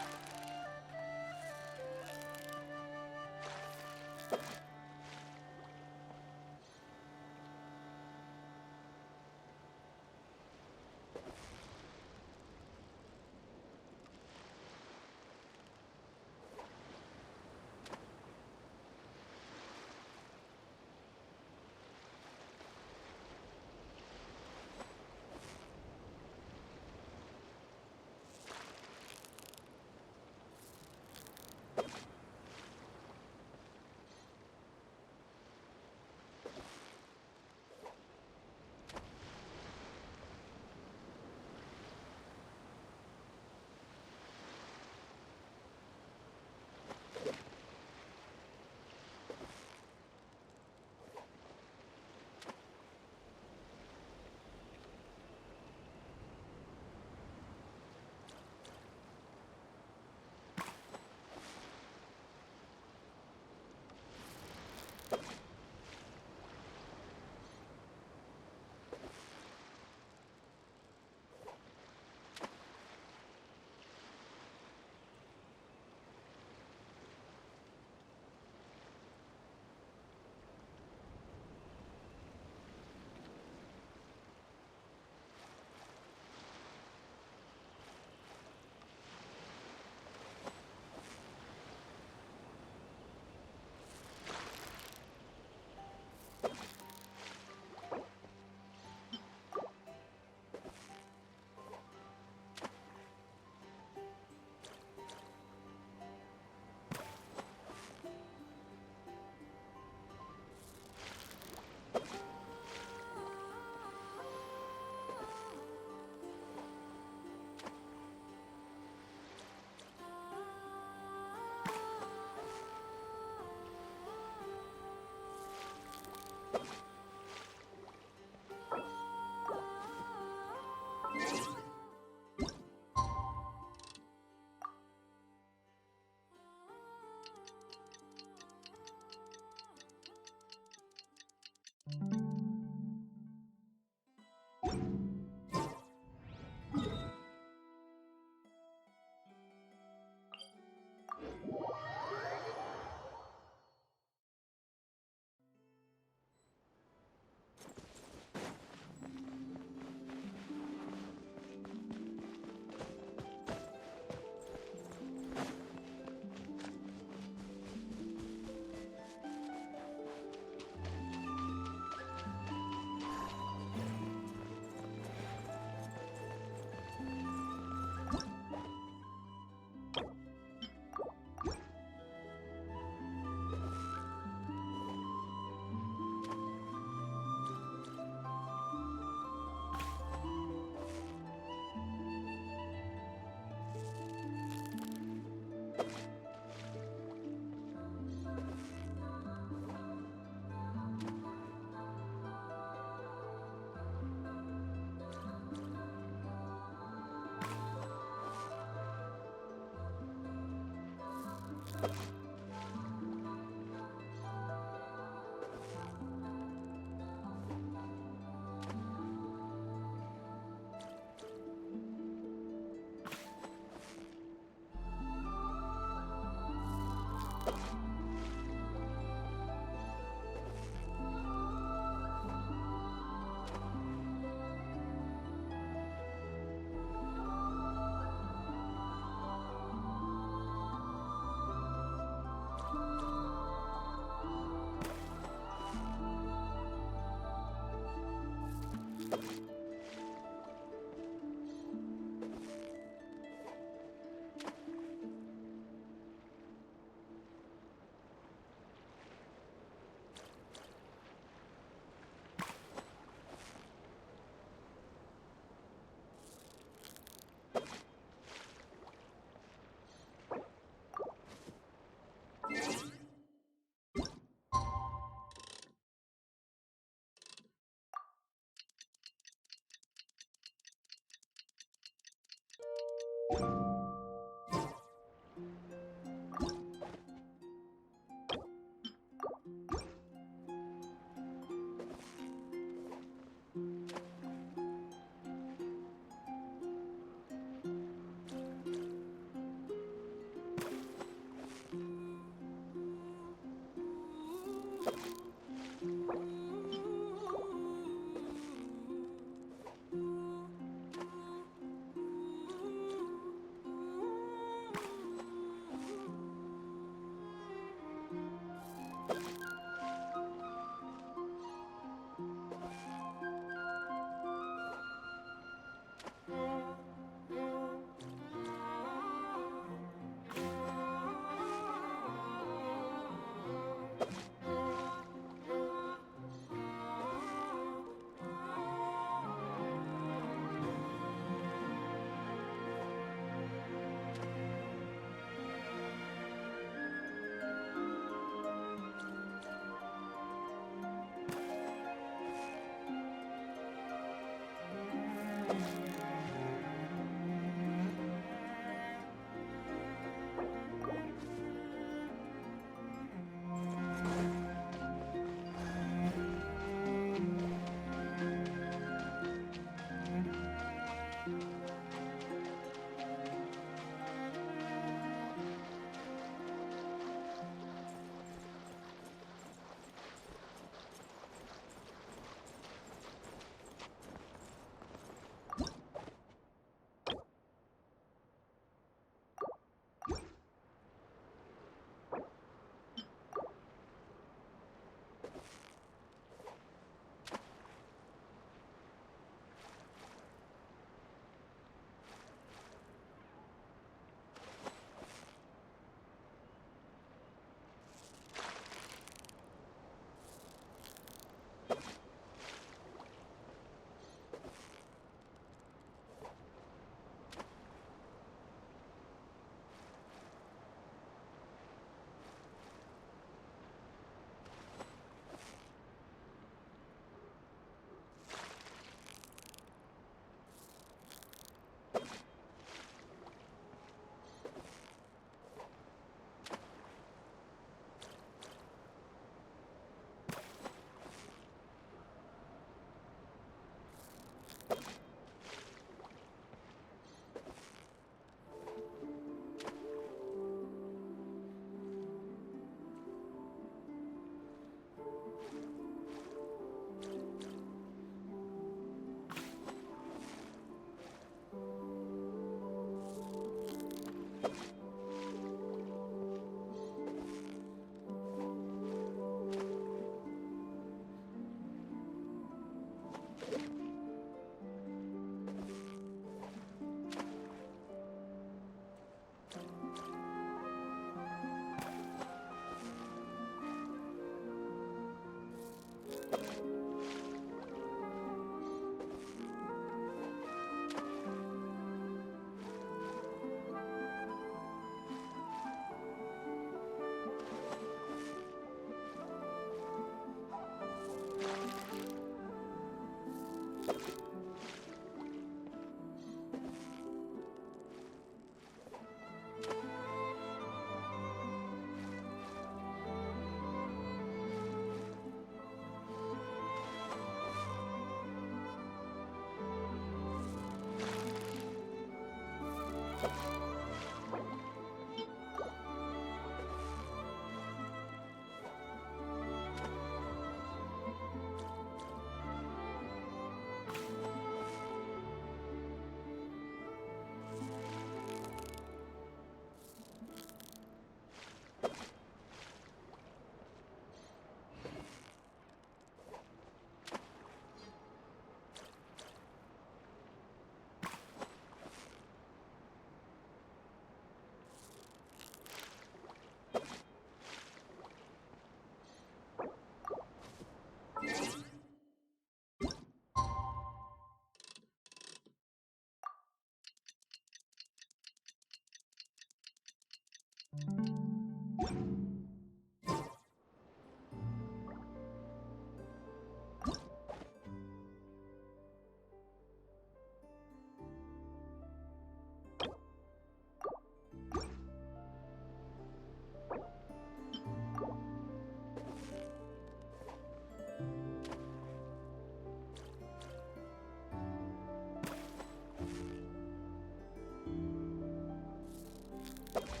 Okay.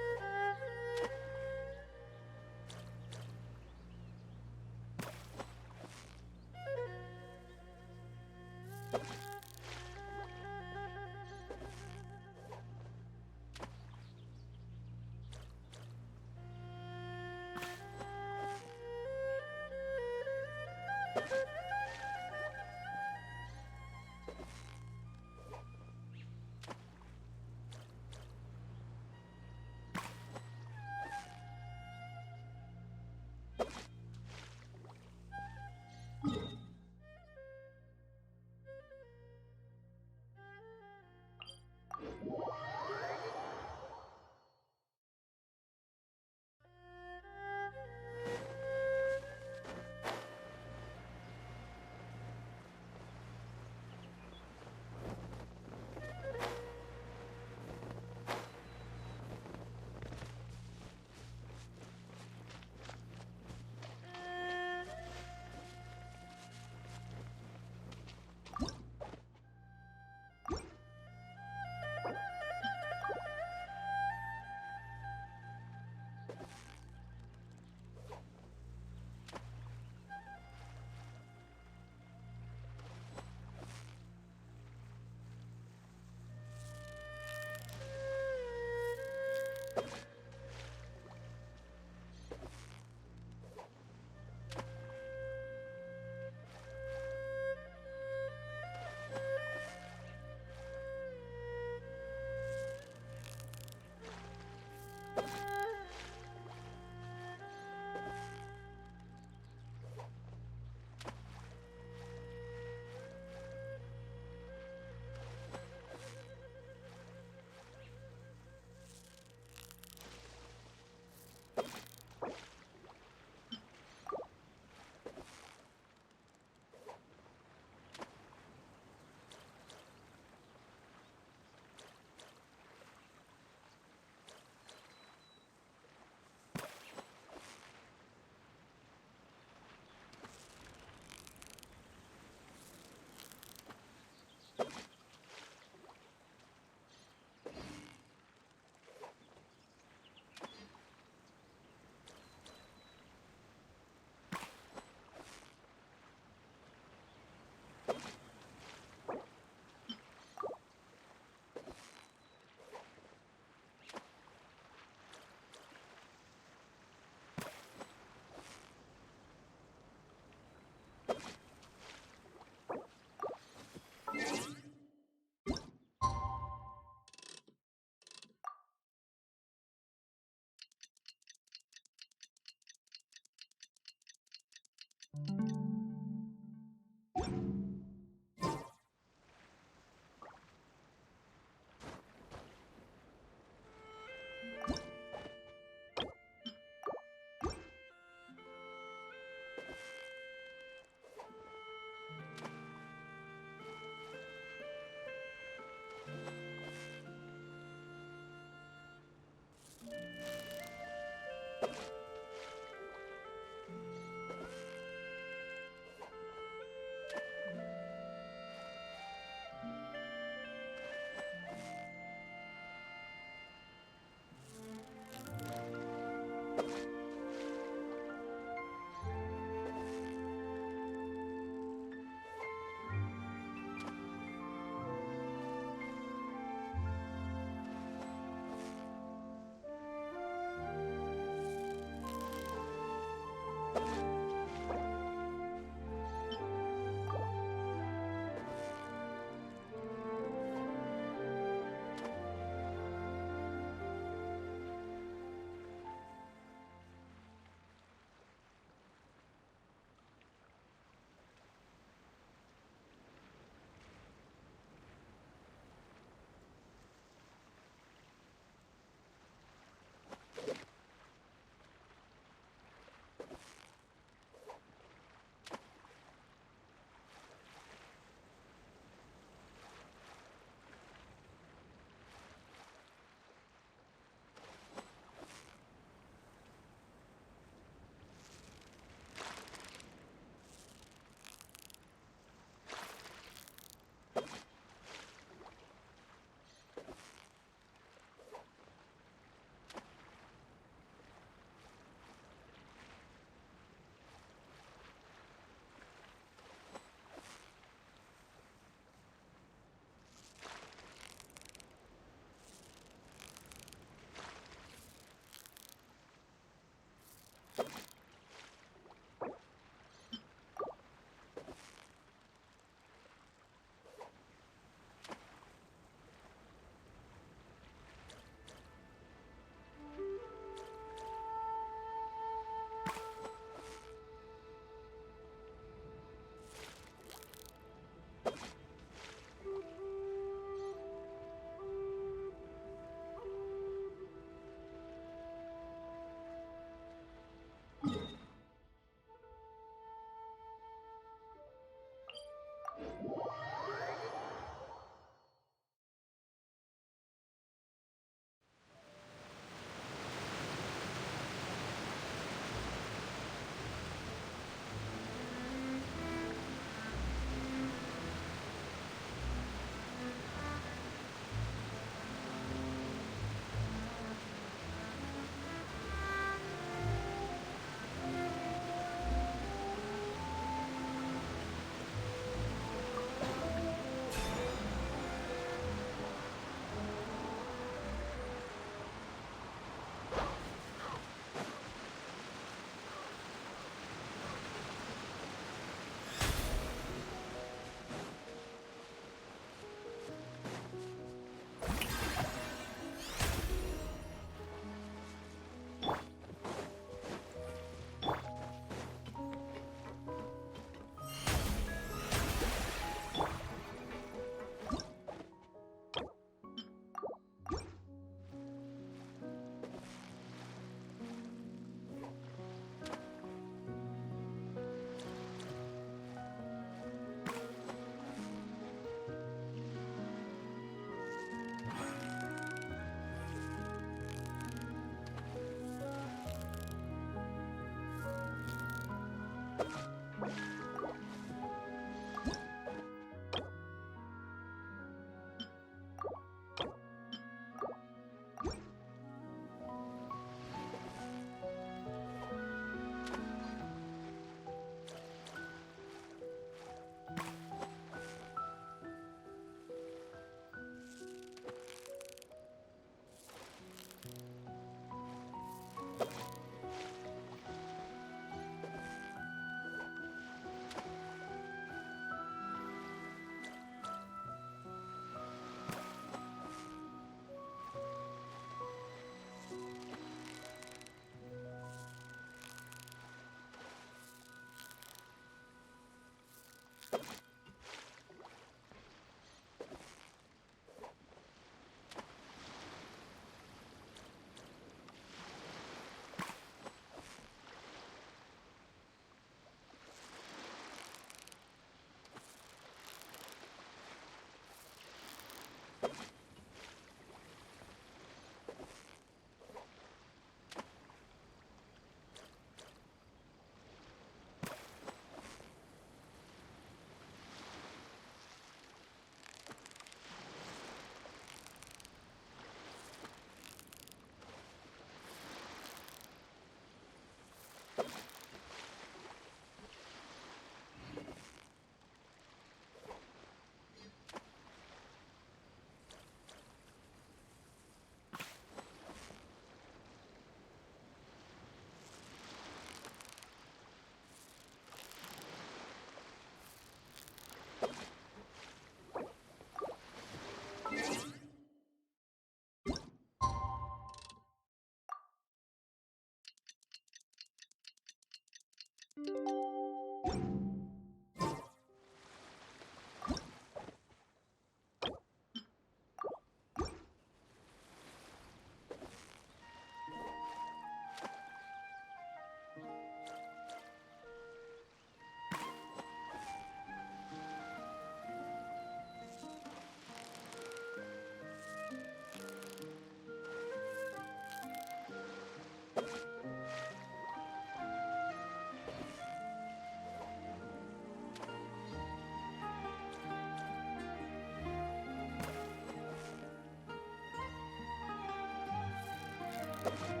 you